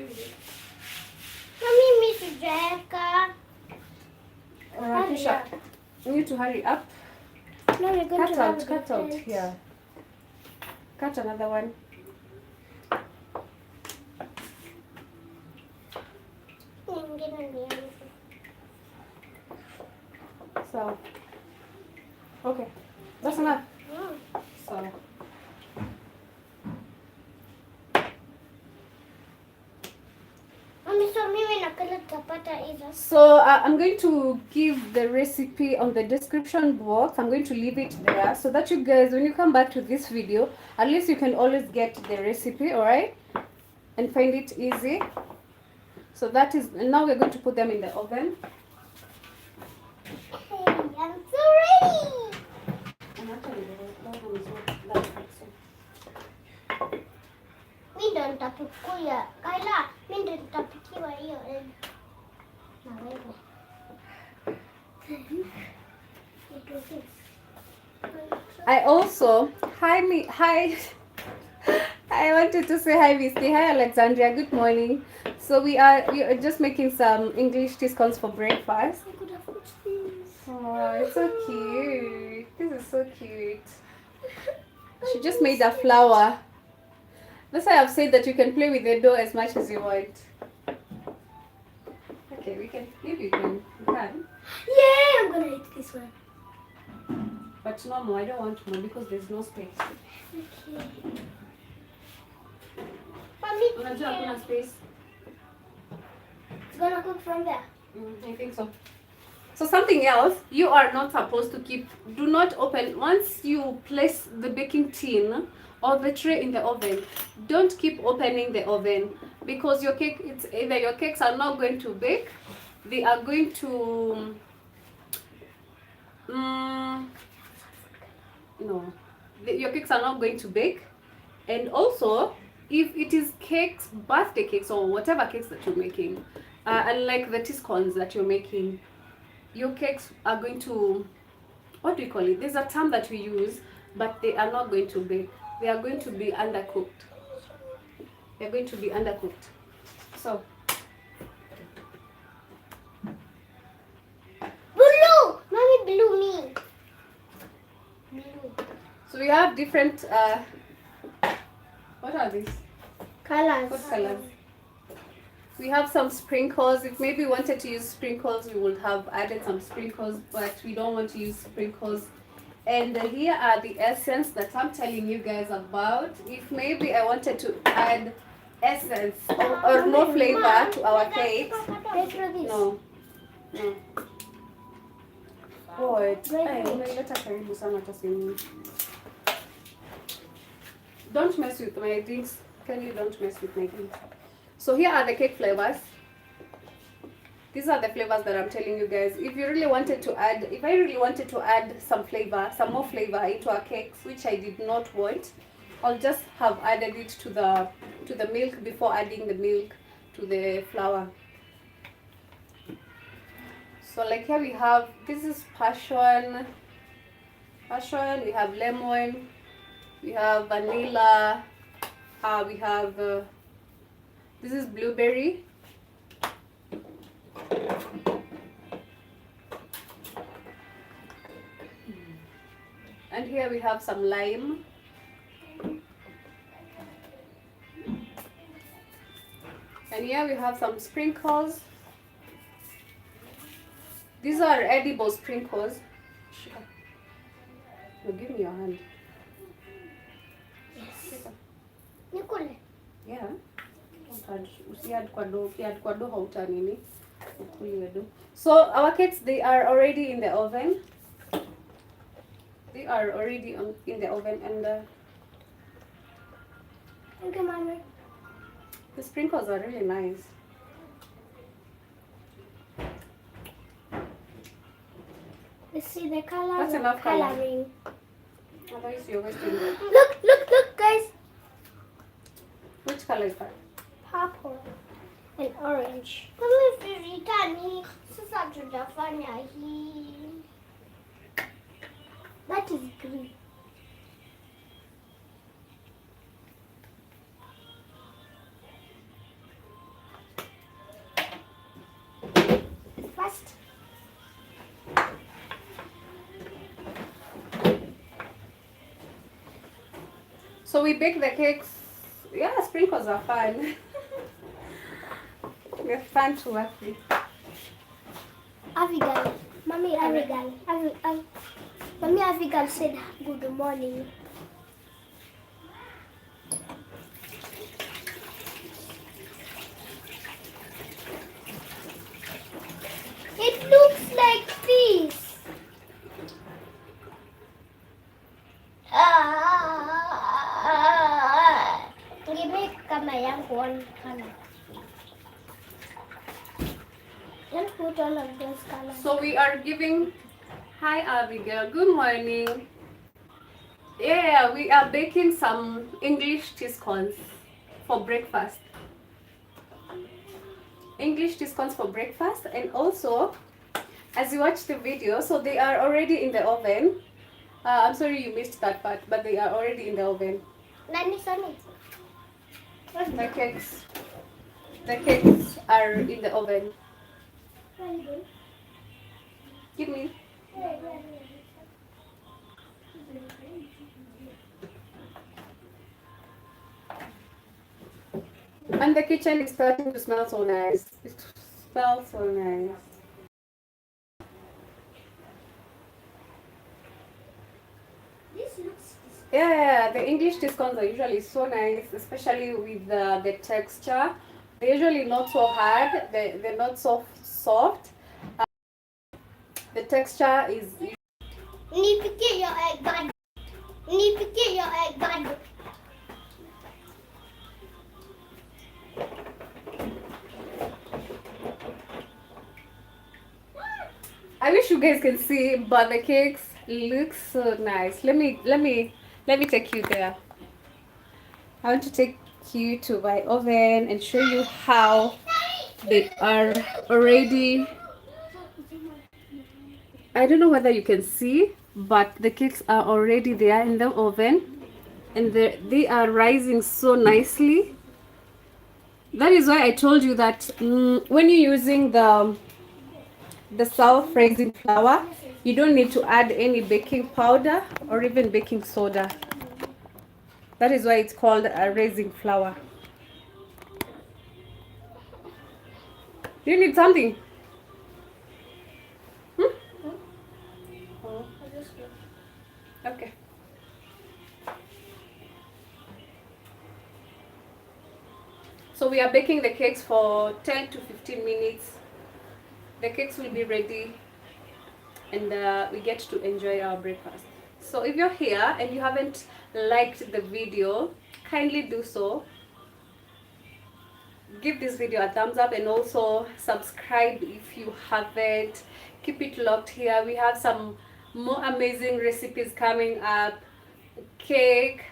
Mommy, Miss Jessica. Alright, Kisha, you need to hurry up. No, we're going to have Cut out. Yeah. Cut another one. So, okay, that's enough. So, so I'm going to give the recipe on the description box. I'm going to leave it there so that you guys, when you come back to this video, at least you can always get the recipe, all right, and find it easy. So that is, and now we're going to put them in the oven. Hey, I'm so ready. And actually, that one is not that big, so. Mi ndo nitapikia. Kaila, mi ndo nitapikiwa hiyo. Na wewe. I also, hi. I wanted to say hi, Misty. Hi, Alexandria. Good morning. So we are just making some English Teascones for breakfast. I could have put this. Oh, it's so cute. This is so cute. She just made a flower. That's why I've said that you can play with the dough as much as you want. Okay, we can. Maybe you can. Yeah, I'm gonna eat this one. But no more. I don't want more because there's no space. Okay. Mommy, Unajua hakuna space. it's gonna cook from there. I think so. So something else, you are not supposed to keep, do not open, once you place the baking tin or the tray in the oven, don't keep opening the oven because your cake, it's either your cakes are not going to bake, they are going to, your cakes are not going to bake. And also, if it is cakes, birthday cakes or whatever cakes that you're making, unlike the Teascones that you're making, your cakes are going to, what do you call it? There's a term that we use, but they are not going to bake. They are going to be undercooked. They're going to be undercooked. So, Blue! Mommy, blue me. Blue. so we have different, what are these? Colors. What colors? We have some sprinkles. If maybe we wanted to use sprinkles, we would have added some sprinkles, but we don't want to use sprinkles. And here are the essence that I'm telling you guys about. If maybe I wanted to add essence or no flavor to our cakes, no. What? Don't mess with my drinks. Can you don't mess with my drinks? So here are the cake flavors. These are the flavors that I'm telling you guys. If I really wanted to add some flavor, some more flavor into our cakes, which I did not want, I'll just have added it to the milk before adding the milk to the flour. So like here we have, this is passion, we have lemon, we have vanilla, we have this is blueberry, and here we have some lime, And here we have some sprinkles. These are edible sprinkles. No, give me your hand. Yes. Nikule. Yeah. Usiadd kwa do, ukiadd kwa do hautanini. Ukuliwe do. So our cakes, they are already in the oven. They are already in the oven, and Thank you, Mommy. the sprinkles are really nice. You see the color? That's enough color. Coloring. Otherwise you're wasting. Look, guys. Which color is that? Purple and orange. That is green. First. So we bake the cakes. Yeah, sprinkles are fun. They're fun to work with. Abigail. Mommy Abigail. Mommy Abigail said good morning. It looks like this. Give me one color. Let's put all of those colors. So we are giving. Hi Abigail, good morning. Yeah, we are baking some English Teascones for breakfast. English Teascones for breakfast, and also as you watch the video, so they are already in the oven. I'm sorry you missed that part, but they are already in the oven. The cakes are in the oven. Give me. And the kitchen is starting to smell so nice. It smells so nice. Yeah, the English Teascones are usually so nice, especially with the texture. They're usually not so hard. They're not so soft. The texture is. Need to get your egg bud. Need to get your egg bud. I wish you guys can see, but the cakes look so nice. Let me take you there. I want to take you to my oven and show you how they are already. I don't know whether you can see, but the cakes are already there in the oven, and they are rising so nicely. That is why I told you that when you're using the self-raising flour, you don't need to add any baking powder or even baking soda. That is why it's called a raising flour. Do you need something? Okay. So we are baking the cakes for 10 to 15 minutes. The cakes will be ready, and we get to enjoy our breakfast. So if you're here and you haven't liked the video, kindly do so. Give this video a thumbs up, and also subscribe if you haven't. Keep it locked here. We have some more amazing recipes coming up. Cake,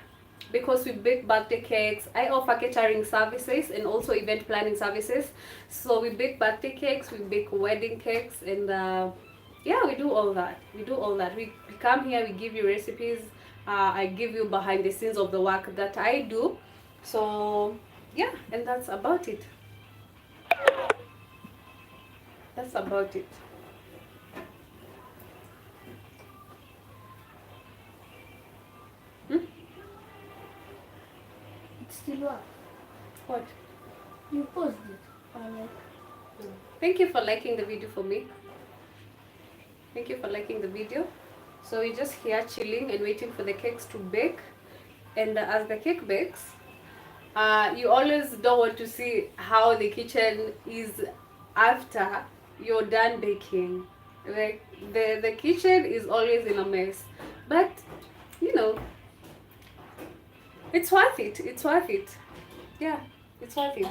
because we bake birthday cakes. I offer catering services and also event planning services. So we bake birthday cakes, we bake wedding cakes, and yeah, we do all that. We come here, we give you recipes. I give you behind the scenes of the work that I do. So yeah, and that's about it. That's about it. It's still up. What? You post it. Thank you for liking the video for me. Thank you for liking the video. So we're just here chilling and waiting for the cakes to bake. And as the cake bakes, you always don't want to see how the kitchen is after you're done baking. Like the kitchen is always in a mess. But you know, it's worth it. It's worth it. Yeah, it's worth it.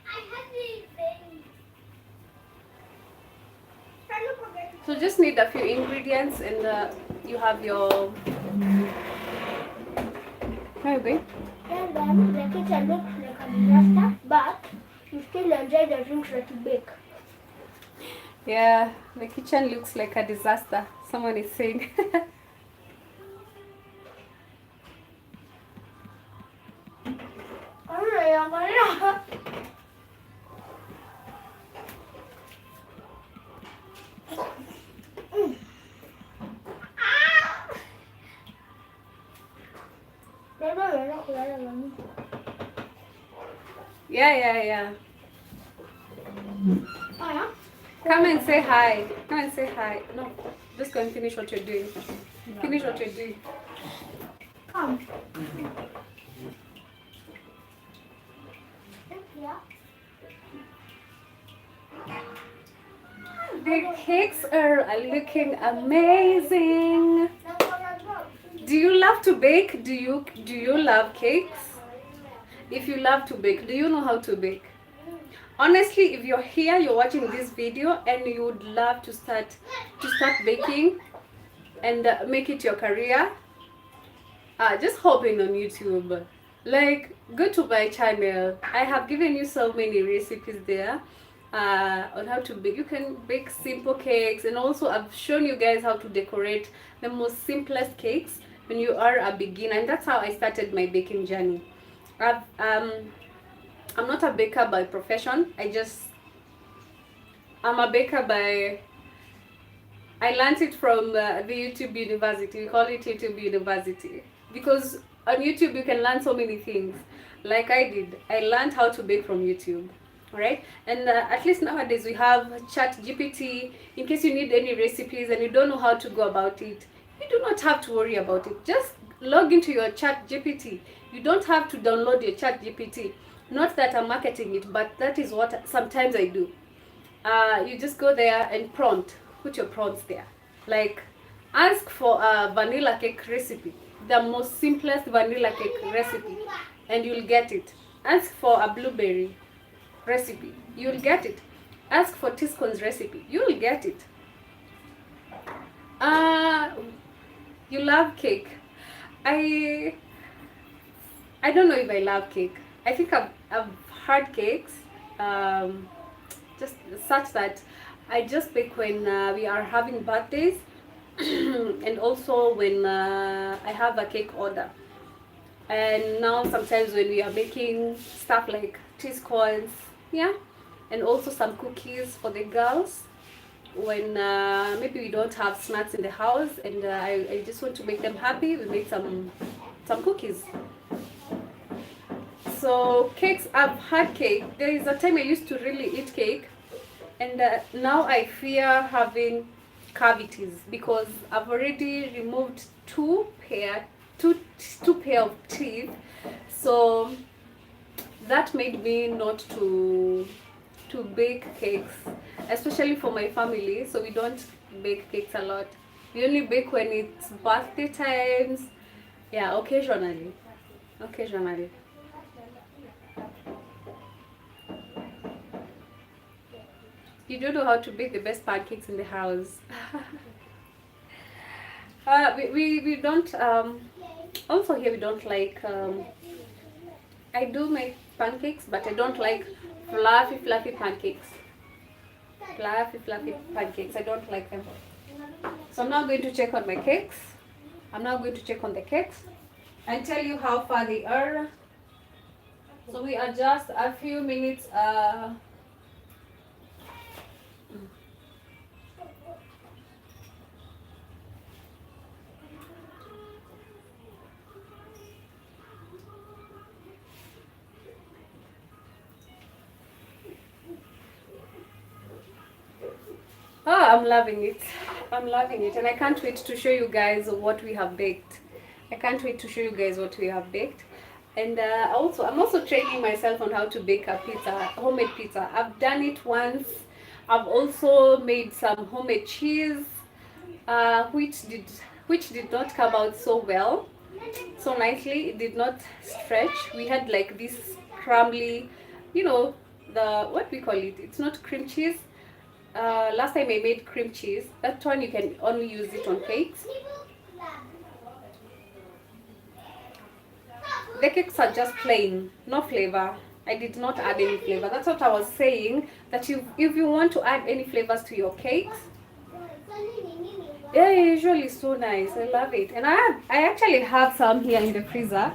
I have these things. So just need a few ingredients and you have your... Hi, babe. And then the kitchen looks like a disaster, but you still enjoy the drinks that you bake. Yeah, the kitchen looks like a disaster. Someone is saying. Yeah. Come and say hi. Come and say hi. No, just go and finish what you're doing. Finish what you're doing. Come. The cakes are looking amazing. Do you love to bake? Do you love cakes? If you love to bake, do you know how to bake? Honestly, if you're here, you're watching this video and you would love to start baking and make it your career, just hop in on YouTube. Like, go to my channel. I have given you so many recipes there on how to bake. You can bake simple cakes, and also I've shown you guys how to decorate the most simplest cakes when you are a beginner, and that's how I started my baking journey. I'm not a baker by profession. I'm a baker by... I learned it from the YouTube University. We call it YouTube University. Because on YouTube you can learn so many things. Like I did. I learned how to bake from YouTube. Right? And at least nowadays we have ChatGPT. In case you need any recipes and you don't know how to go about it, you do not have to worry about it. Just log into your ChatGPT. You don't have to download your ChatGPT. Not that I'm marketing it, but that is what sometimes I do. You just go there and put your prompts there. Like, ask for a vanilla cake recipe, the most simplest vanilla cake recipe, and you'll get it. Ask for a blueberry recipe, you'll get it. Ask for Teascones recipe, you'll get it. You love cake. I don't know if I love cake. I think I've had cakes, just such that I just bake when we are having birthdays and also when I have a cake order. And now sometimes when we are making stuff like Teascones, yeah, and also some cookies for the girls when maybe we don't have snacks in the house and I just want to make them happy, we make some cookies. So cakes, I've had cake. There is a time I used to really eat cake, and now I fear having cavities because I've already removed two pair of teeth. So that made me not to bake cakes, especially for my family. So we don't bake cakes a lot. We only bake when it's birthday times. Yeah, occasionally. You don't know how to bake the best pancakes in the house. We don't also here we don't like I do make pancakes, but I don't like fluffy pancakes. Fluffy pancakes, I don't like them. So I'm now going to check on my cakes. I'm now going to check on the cakes and tell you how far they are. So we are just a few minutes Oh, I'm loving it. I'm loving it. And I can't wait to show you guys what we have baked. I can't wait to show you guys what we have baked. And also, I'm also training myself on how to bake a pizza, homemade pizza. I've done it once. I've also made some homemade cheese, which did not come out so well, so nicely. It did not stretch. We had like this crumbly, you know, the what we call it. It's not cream cheese. Last time I made cream cheese. That one you can only use it on cakes. The cakes are just plain, no flavor. I did not add any flavor. That's what I was saying, that if you want to add any flavors to your cakes, yeah, usually so nice. I love it. And I actually have some here in the freezer.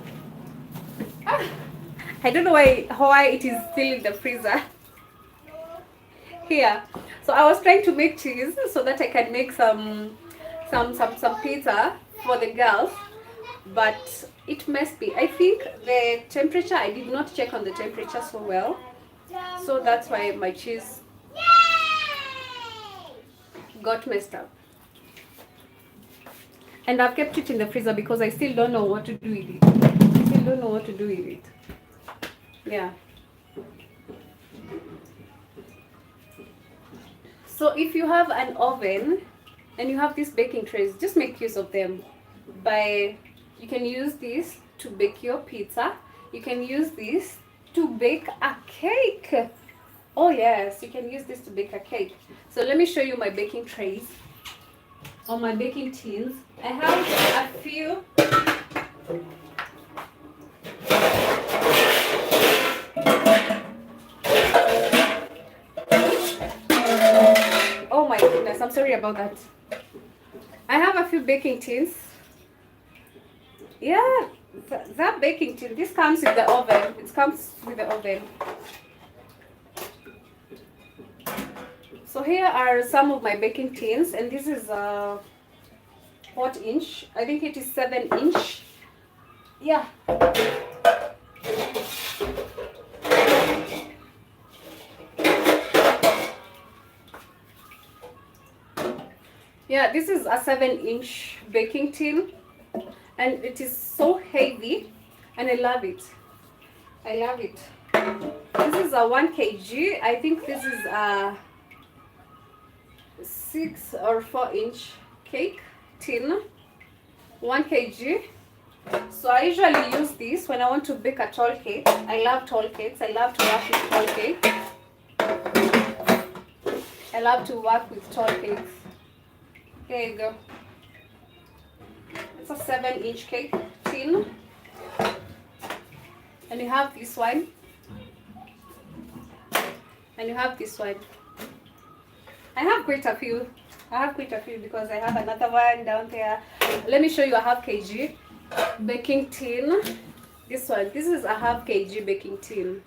I don't know why it is still in the freezer here. So I was trying to make cheese so that I can make some pizza for the girls, but it must be, I think the temperature, I did not check on the temperature so well, so that's why my cheese got messed up. And I've kept it in the freezer because I still don't know what to do with it. Yeah. So if you have an oven and you have these baking trays, just make use of them. You can use this to bake your pizza. You can use this to bake a cake. Oh yes, you can use this to bake a cake. So let me show you my baking trays or my baking tins. I have a few. Oh my goodness, I'm sorry about that. I have a few baking tins. Yeah, that baking tin, this comes with the oven. It comes with the oven. So here are some of my baking tins, and this is what inch? I think it is 7-inch. Yeah. Yeah, this is a 7-inch baking tin, and it is so heavy, and I love it. I love it. This is a 1 kg. I think this is a 6 or 4-inch cake tin, 1 kg. So I usually use this when I want to bake a tall cake. I love tall cakes. I love to work with tall cakes. I love to work with tall cakes. There you go. It's a 7-inch cake tin. And you have this one. And you have this one. I have quite a few. Because I have another one down there. Let me show you a 1/2 kg baking tin. This one. This is a 1/2 kg baking tin.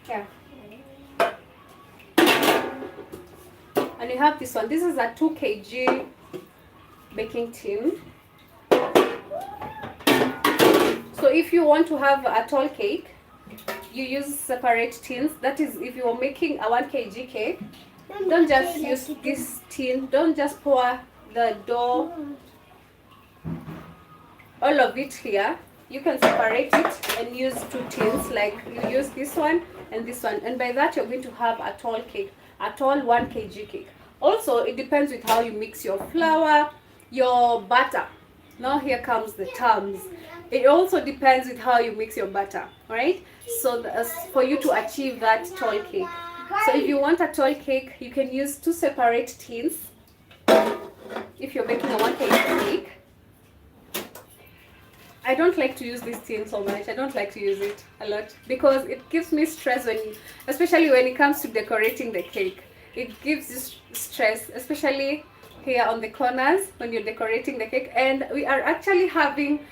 Yeah. And you have this one. This is a 2 kg baking tin. So if you want to have a tall cake, you use separate tins. That is, if you are making a 1 kg cake, don't just use this tin. Don't just pour the dough, all of it here. You can separate it and use 2 tins, like you use this one and this one. And by that, you're going to have a tall cake, a tall 1 kg cake. Also, it depends with how you mix your flour, your butter. Now here comes the terms. It also depends with how you mix your butter, right? So for you to achieve that tall cake. So if you want a tall cake, you can use 2 separate tins. If you're making a 1 kg cake. I don't like to use this tin so much. I don't like to use it a lot because it gives me stress especially when it comes to decorating the cake. It gives you stress, especially here on the corners when you're decorating the cake. And we are actually having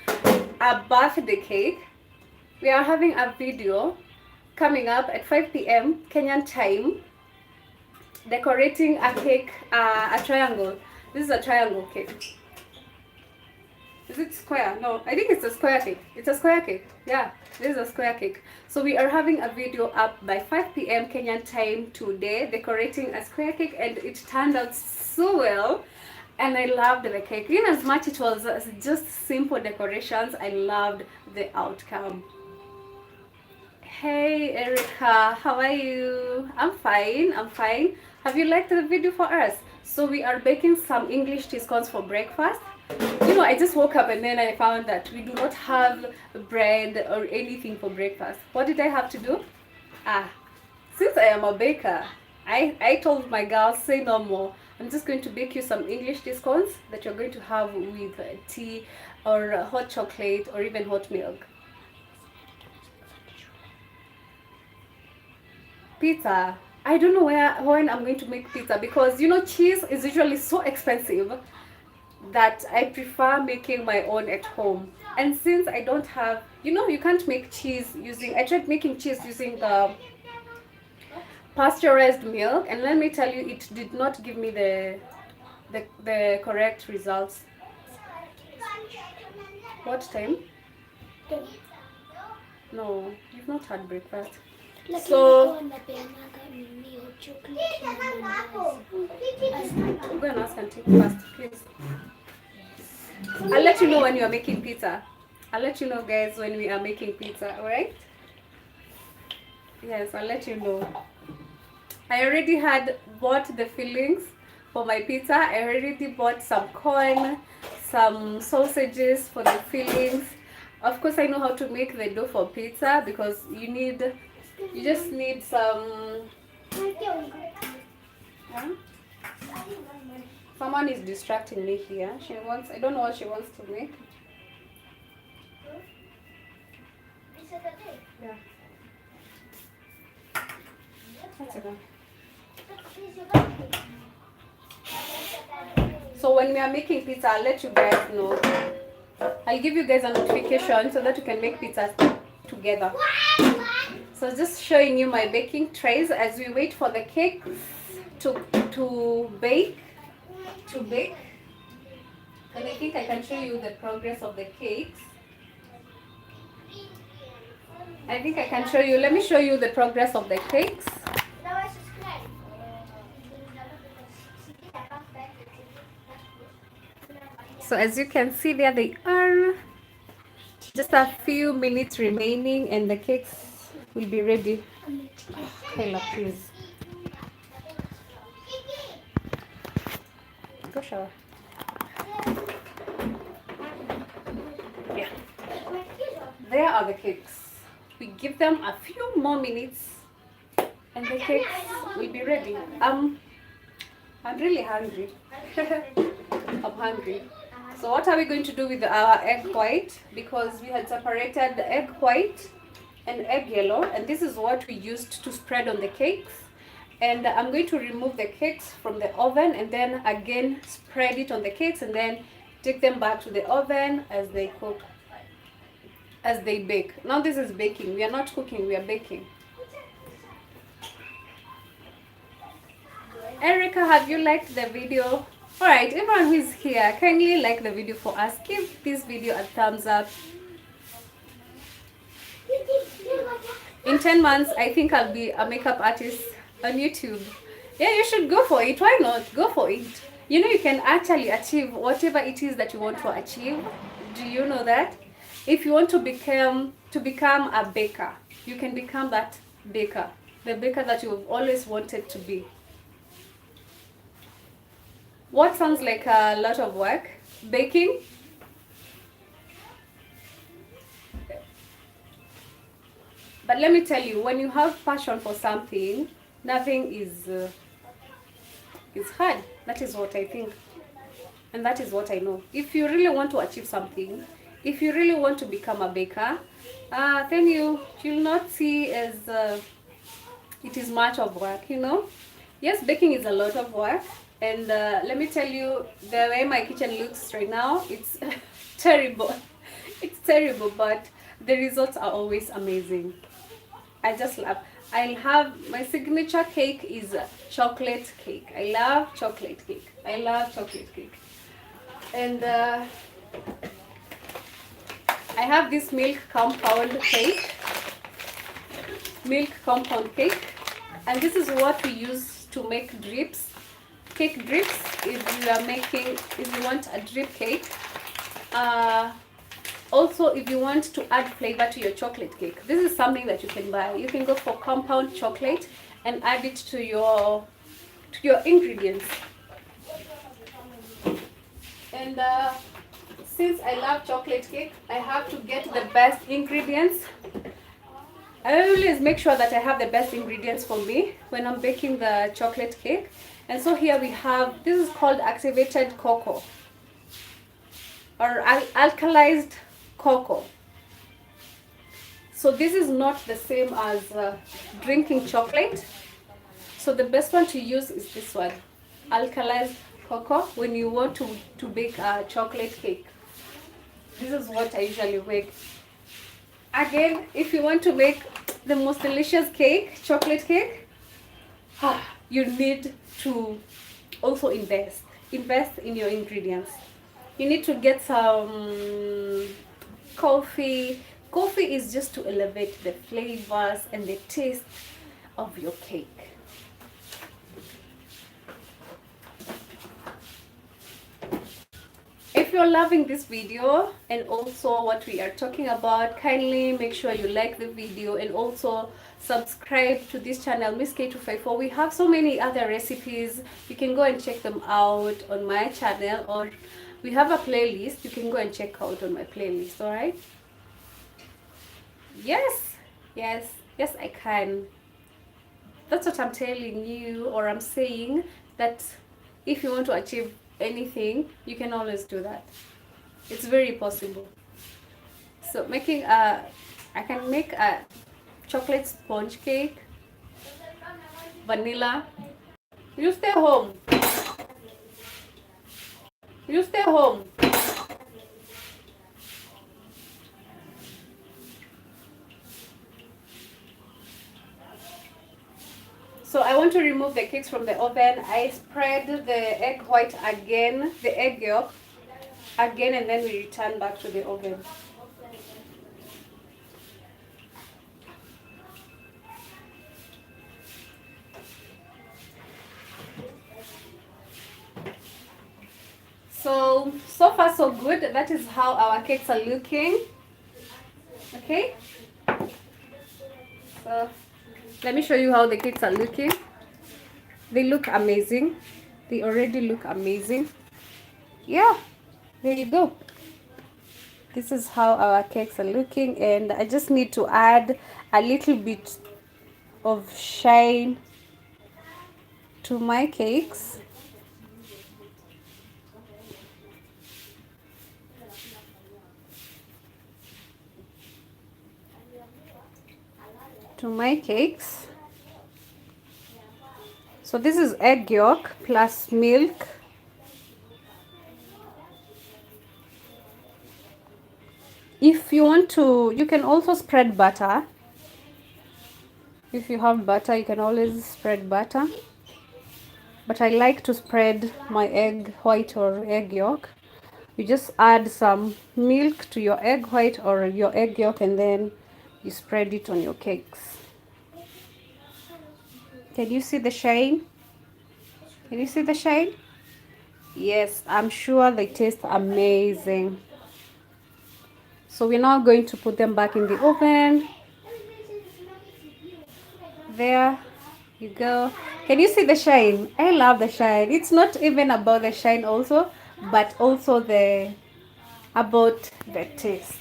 a birthday cake. We are having a video coming up at 5 p.m. Kenyan time, decorating a cake, a triangle. This is a triangle cake. Is it square? No, I think it's a square cake. It's a square cake. Yeah, this is a square cake. So we are having a video up by 5 p.m. Kenyan time today, decorating a square cake, and it turned out so well. And I loved the cake. In as much it was just simple decorations, I loved the outcome. Hey Erica, how are you? I'm fine, I'm fine. Have you liked the video for us? So we are baking some English Teascones for breakfast. You know, I just woke up and then I found that we do not have bread or anything for breakfast. What did I have to do? Since I am a baker, I told my girls, say no more. I'm just going to bake you some English Teascones that you're going to have with tea or hot chocolate or even hot milk. Pizza. I don't know when I'm going to make pizza, because you know cheese is usually so expensive that I prefer making my own at home. And since I don't have, you know, you can't make cheese using, I tried making cheese using the pasteurized milk, and let me tell you, it did not give me the correct results. What time? No, you've not had breakfast. So go and ask Auntie first, please. I'll let you know when you are making pizza. I'll let you know, guys, when we are making pizza, alright? Yes, I'll let you know. I already had bought the fillings for my pizza. I already bought some corn, some sausages for the fillings. Of course, I know how to make the dough for pizza, because you just need some... Huh? Someone is distracting me here. I don't know what she wants to make. Yeah. That's okay. So when we are making pizza, I'll let you guys know. I'll give you guys a notification so that you can make pizza together. So just showing you my baking trays as we wait for the cake to bake. And I think I can show you the progress of the cakes. Let me show you the progress of the cakes. So as you can see there, they are just a few minutes remaining and the cakes will be ready. Kayla, please. Go shower. Yeah. There are the cakes. We give them a few more minutes and the cakes will be ready. I'm really hungry. I'm hungry. So what are we going to do with our egg white? Because we had separated the egg white and egg yellow, and this is what we used to spread on the cakes. And I'm going to remove the cakes from the oven and then again spread it on the cakes and then take them back to the oven as they cook, as they bake. Now this is baking. We are not cooking, we are baking. Erica, have you liked the video? Alright, everyone who is here, kindly like the video for us. Give this video a thumbs up. In 10 months, I think I'll be a makeup artist on YouTube. Yeah, you should go for it. Why not? Go for it. You know, you can actually achieve whatever it is that you want to achieve. Do you know that? If you want to become a baker, you can become that baker. The baker that you've always wanted to be. What sounds like a lot of work? Baking? But let me tell you, when you have passion for something, nothing is hard. That is what I think. And that is what I know. If you really want to achieve something, if you really want to become a baker, then you'll not see as it is much of work, you know. Yes, baking is a lot of work. And let me tell you, the way my kitchen looks right now, it's terrible. It's terrible, but the results are always amazing. I just love. I'll have my signature cake is chocolate cake. I love chocolate cake. I love chocolate cake. And I have this milk compound cake. Milk compound cake. And this is what we use to make drips. Cake drips, if you want a drip cake. Also, if you want to add flavor to your chocolate cake, this is something that you can buy. You can go for compound chocolate and add it to your ingredients. And since I love chocolate cake, I have to get the best ingredients. I always make sure that I have the best ingredients for me when I'm baking the chocolate cake. And so here we have, this is called activated cocoa or alkalized cocoa. So this is not the same as drinking chocolate. So the best one to use is this one, alkalized cocoa, when you want to bake a chocolate cake. This is what I usually make. Again, if you want to make the most delicious cake, chocolate cake, you need to also invest in your ingredients. You need to get some coffee. Coffee is just to elevate the flavors and the taste of your cake. If you're loving this video and also what we are talking about, kindly make sure you like the video and also subscribe to this channel, Miss K254. We have so many other recipes. You can go and check them out on my channel, or we have a playlist. You can go and check out on my playlist, all right? Yes, I can. That's what I'm telling you, or I'm saying that if you want to achieve anything, you can always do that. It's very possible. So I can make a chocolate sponge cake, vanilla. You stay home. So I want to remove the cakes from the oven. I spread the egg white again, the egg yolk again, and then we return back to the oven. So far so good. That is how our cakes are looking. Okay. So let me show you how the cakes are looking. They look amazing. They already look amazing. Yeah, there you go. This is how our cakes are looking, and I just need to add a little bit of shine to my cakes. So this is egg yolk plus milk. If you want to, you can also spread butter. If you have butter, you can always spread butter. But I like to spread my egg white or egg yolk. You just add some milk to your egg white or your egg yolk, and then you spread it on your cakes. Can you see the shine? Can you see the shine? Yes, I'm sure they taste amazing. So we're now going to put them back in the oven. There you go. Can you see the shine? I love the shine. It's not even about the shine also, but also about the taste.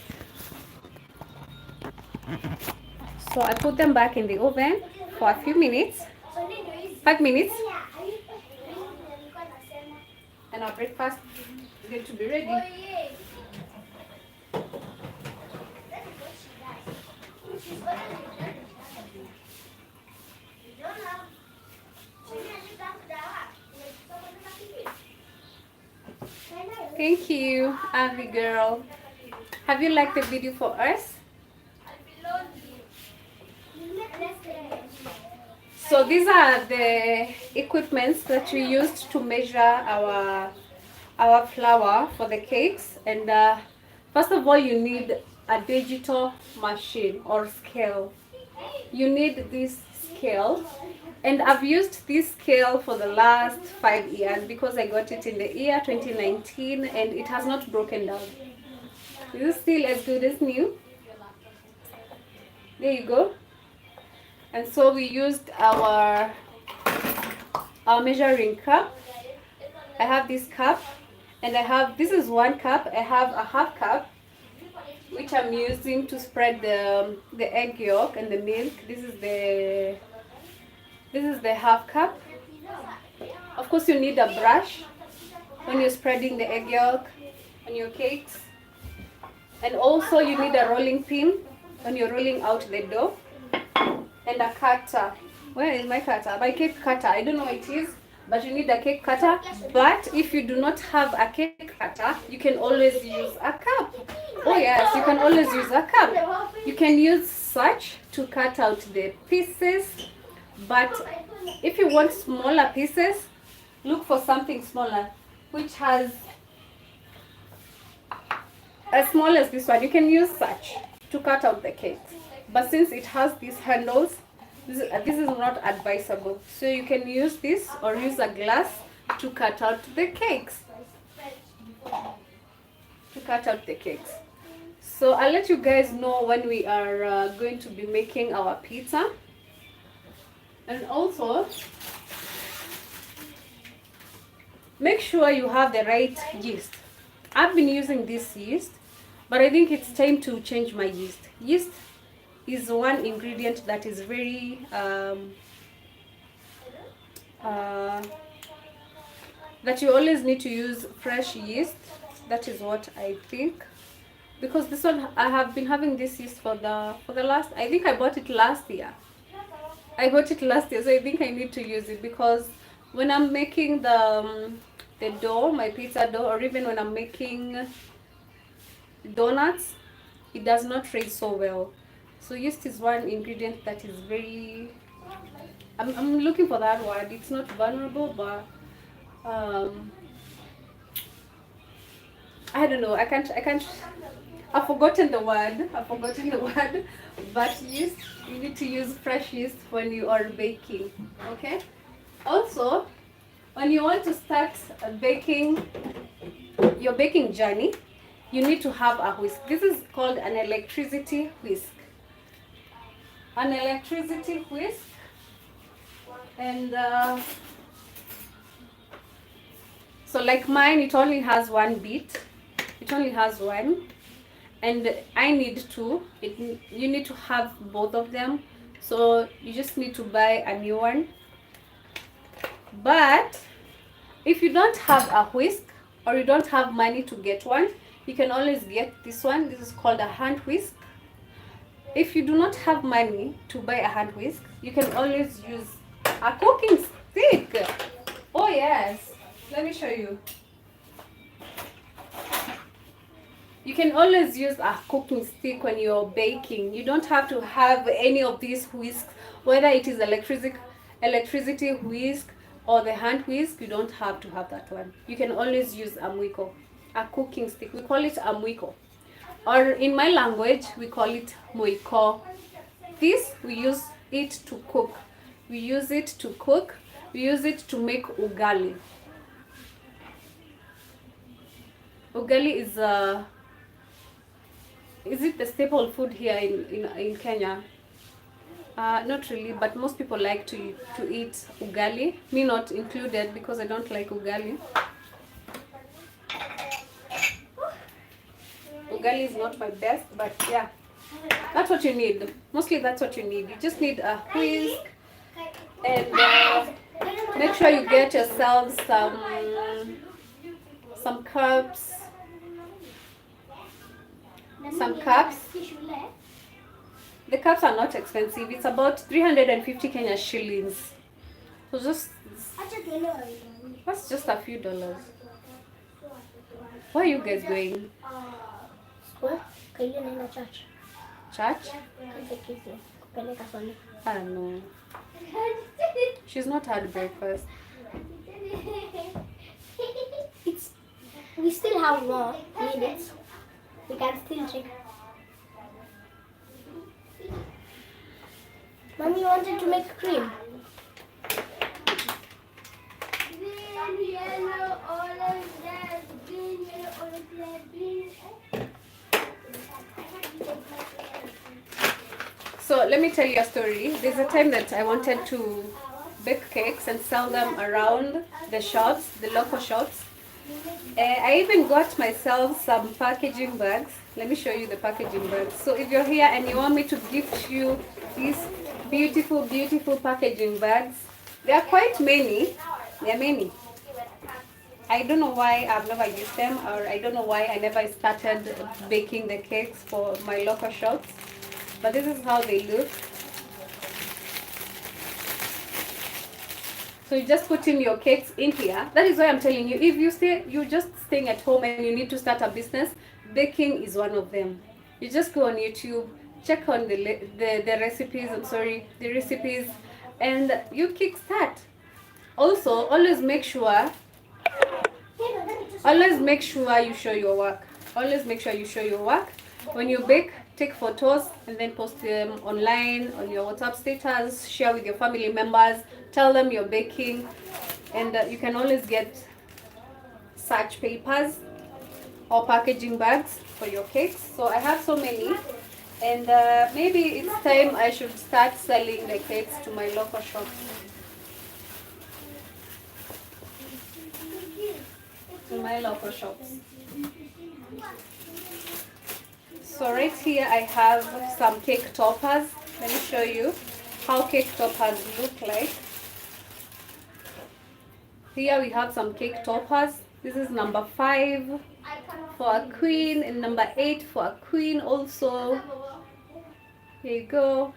So I put them back in the oven for a few minutes. 5 minutes. And our breakfast is going to be ready. Thank you, Avi girl. Have you liked the video for us? So these are the equipments that we used to measure our flour for the cakes. And first of all, you need a digital machine or scale. You need this scale, and I've used this scale for the last 5 years because I got it in the year 2019 and it has not broken down. This is still as good as new. There you go. And so we used our measuring cup. I have this cup, and this is 1 cup. I have a half cup which I'm using to spread the egg yolk and the milk. This is the half cup. Of course, you need a brush when you're spreading the egg yolk on your cakes, and also you need a rolling pin when you're rolling out the dough, and a cutter. Where is my cutter? My cake cutter. I don't know what it is, but you need a cake cutter. But if you do not have a cake cutter, you can always use a cup. Oh yes, you can always use a cup. You can use such to cut out the pieces, but if you want smaller pieces, look for something smaller which has as small as this one. You can use such to cut out the cake, but since it has these handles, this is not advisable. So you can use this or use a glass to cut out the cakes. So I'll let you guys know when we are going to be making our pizza. And also, make sure you have the right yeast. I've been using this yeast, but I think it's time to change my yeast. Yeast is one ingredient that is very that you always need to use fresh yeast. That is what I think, because this one, I have been having this yeast for the last, I think I bought it last year. So I think I need to use it, because when I'm making the dough, my pizza dough, or even when I'm making donuts, it does not rise so well. So yeast is one ingredient that is very, I'm looking for that word. It's not vulnerable, but I don't know. I've forgotten the word. But yeast, you need to use fresh yeast when you are baking. Okay. Also, when you want to start baking your baking journey, you need to have a whisk. This is called an electricity whisk. And so like mine, it only has one beat. And I need two. You need to have both of them. So you just need to buy a new one. But if you don't have a whisk, or you don't have money to get one, you can always get this one. This is called a hand whisk. If you do not have money to buy a hand whisk, you can always use a cooking stick. Oh yes, let me show you. You can always use a cooking stick when you're baking. You don't have to have any of these whisks, whether it is electricity whisk or the hand whisk. You don't have to have that one. You can always use a mwiko, a cooking stick. We call it a mwiko, or in my language we call it mwiko. This, we use it to cook. We use it to make ugali. Ugali is it the staple food here in Kenya? Not really, but most people like to eat ugali. Me not included, because I don't like ugali. Ugali is not my best, but yeah, that's what you need. Mostly that's what you need. You just need a whisk, and make sure you get yourself some cups. The cups are not expensive. It's about 350 Kenya shillings. So that's just a few dollars. Where are you guys going? Church? I don't know. She's not had breakfast. We still have more minutes. We can still drink. Mommy wanted to make cream. Green, yellow, orange, red. Green, yellow, orange, red. Green. So let me tell you a story. There's a time that I wanted to bake cakes and sell them around the shops, the local shops. I even got myself some packaging bags. Let me show you the packaging bags. So if you're here and you want me to gift you these beautiful, beautiful packaging bags, there are quite many. There are many. I don't know why I've never used them, or I don't know why I never started baking the cakes for my local shops. But this is how they look. So you just put in your cakes in here. That is why I'm telling you, if you're just staying at home and you need to start a business, baking is one of them. You just go on YouTube, check on the recipes, the recipes, and you kickstart. Also, always make sure you show your work. Always make sure you show your work. When you bake, take photos and then post them online on your WhatsApp status, share with your family members, tell them you're baking, and you can always get such papers or packaging bags for your cakes. So I have so many, and maybe it's time I should start selling the cakes to my local shops. So right here I have some cake toppers. Let me show you how cake toppers look like. Here we have some cake toppers. This is number 5 for a queen and number 8 for a queen also. There you go.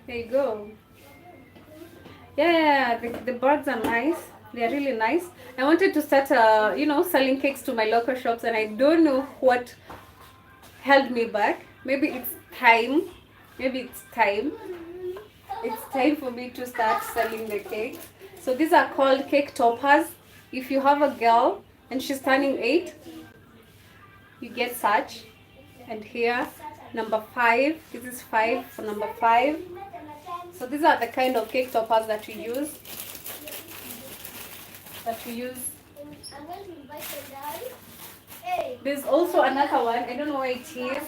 There you go. Yeah, the birds are nice. They're really nice. I wanted to start, selling cakes to my local shops, and I don't know what held me back. Maybe it's time. It's time for me to start selling the cakes. So these are called cake toppers. If you have a girl and she's turning 8, you get such. And here, number 5. This is 5 for number 5. So these are the kind of cake toppers that we use. There's also another one. I don't know where it is.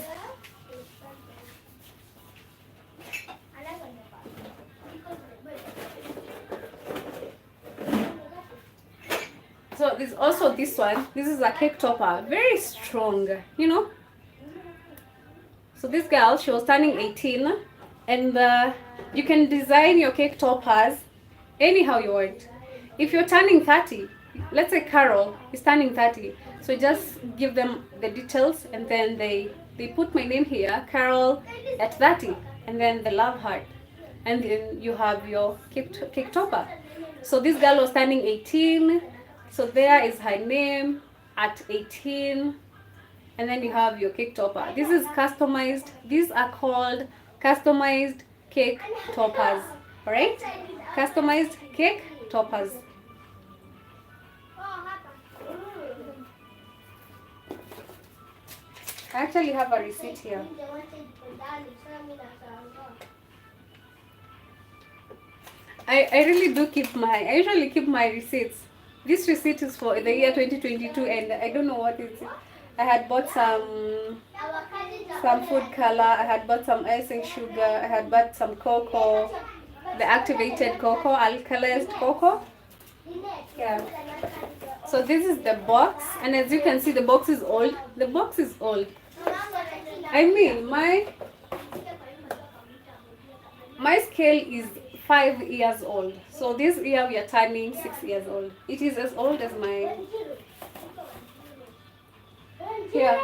So there's also this one. This is a cake topper. Very strong, So this girl, she was turning 18. And you can design your cake toppers anyhow you want. If you're turning 30, let's say Carol is turning 30, so just give them the details, and then they put my name here, Carol at 30, and then the love heart, and then you have your cake topper. So this girl was turning 18, so there is her name at 18, and then you have your cake topper. This is customized. These are called customized cake toppers. All right, customized cake toppers. I actually have a receipt here. I usually keep my receipts. This receipt is for the year 2022, and I don't know what it is. I had bought some food color, I had bought some icing sugar, I had bought some cocoa, the activated cocoa, alkalized cocoa. Yeah. So this is the box, and as you can see, the box is old. I mean, my scale is 5 years old. So this year we are turning 6 years old. It is as old as mine. Here.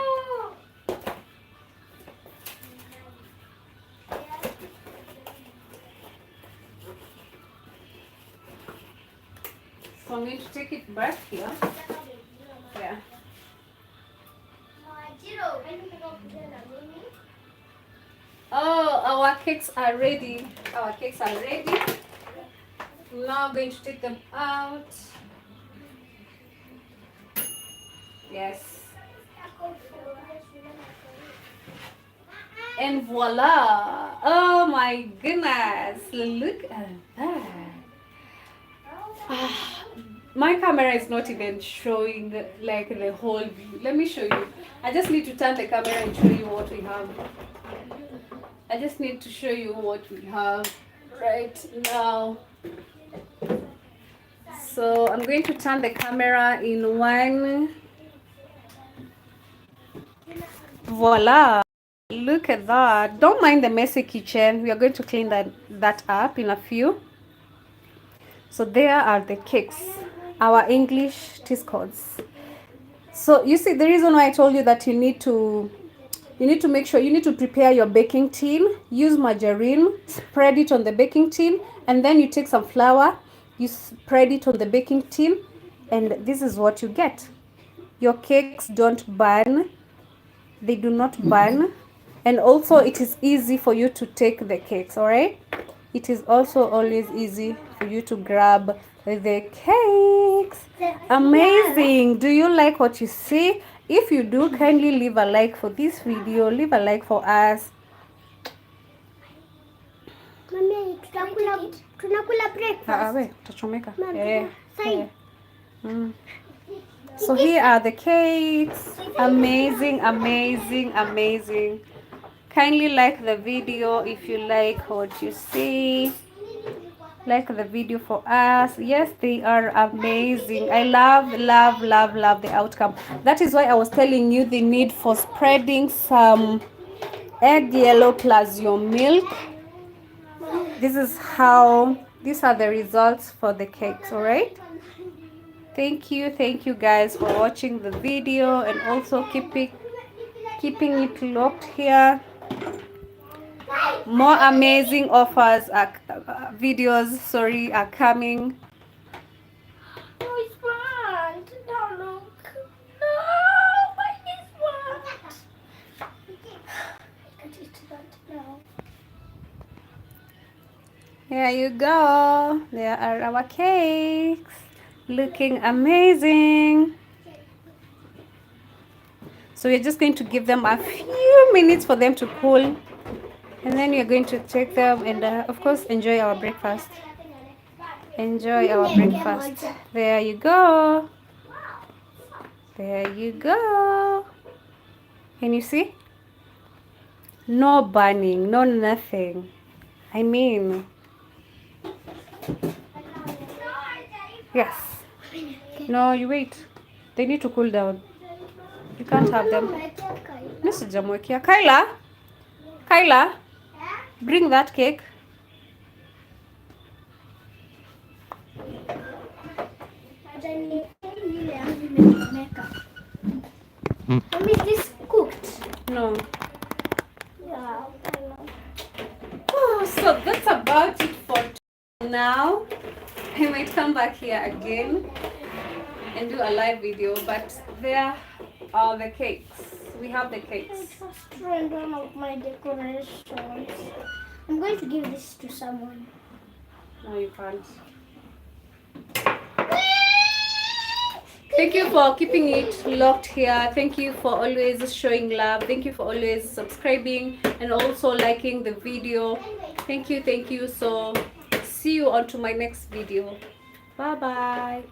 So I'm going to take it back here. Yeah. Oh, our cakes are ready. Now I'm going to take them out. Yes. And voila! Oh my goodness! Look at that. My camera is not even showing the whole view. Let me show you. I just need to turn the camera and show you what we have. I just need to show you what we have right now. So I'm going to turn the camera in one. Voila! Look at that. Don't mind the messy kitchen. We are going to clean that up in a few. So there are the cakes, our English Teascones. So you see, the reason why I told you that you need to make sure you need to prepare your baking tin. Use margarine, spread it on the baking tin, and then you take some flour, you spread it on the baking tin, and this is what you get. Your cakes don't burn. They do not burn. And also it is easy for you to take the cakes, all right? It is also always easy for you to grab the cakes. Amazing. Do you like what you see? If you do, kindly leave a like for this video. Leave a like for us. Mami, tunakula breakfast. Utachomeka. Yeah. So here are the cakes. Amazing, amazing, amazing. Kindly like the video if you like what you see. Like the video for us. Yes, they are amazing. I love the outcome. That is why I was telling you the need for spreading some egg yellow plus your milk. These are the results for the cakes. All right, thank you guys for watching the video and also keeping it locked here. More amazing offers videos are coming. No, it's burnt. Don't look. No, mine is burnt. I can eat that now. Here you go. There are our cakes. Looking amazing. So we're just going to give them a few minutes for them to cool. And then we're going to take them and, of course, enjoy our breakfast. Enjoy our breakfast. There you go. There you go. Can you see? No burning, no nothing. I mean, yes. No, you wait. They need to cool down. You can't have them. Kyla, bring that cake. Is this cooked? No. Yeah. Oh, so that's about it for now. I might come back here again and do a live video, but there are the cakes. We have the cakes. I just turned one of my decorations. I'm going to give this to someone. No, you can't. Thank you for keeping it locked here. Thank you for always showing love. Thank you for always subscribing and also liking the video. Thank you. So see you on to my next video. Bye bye.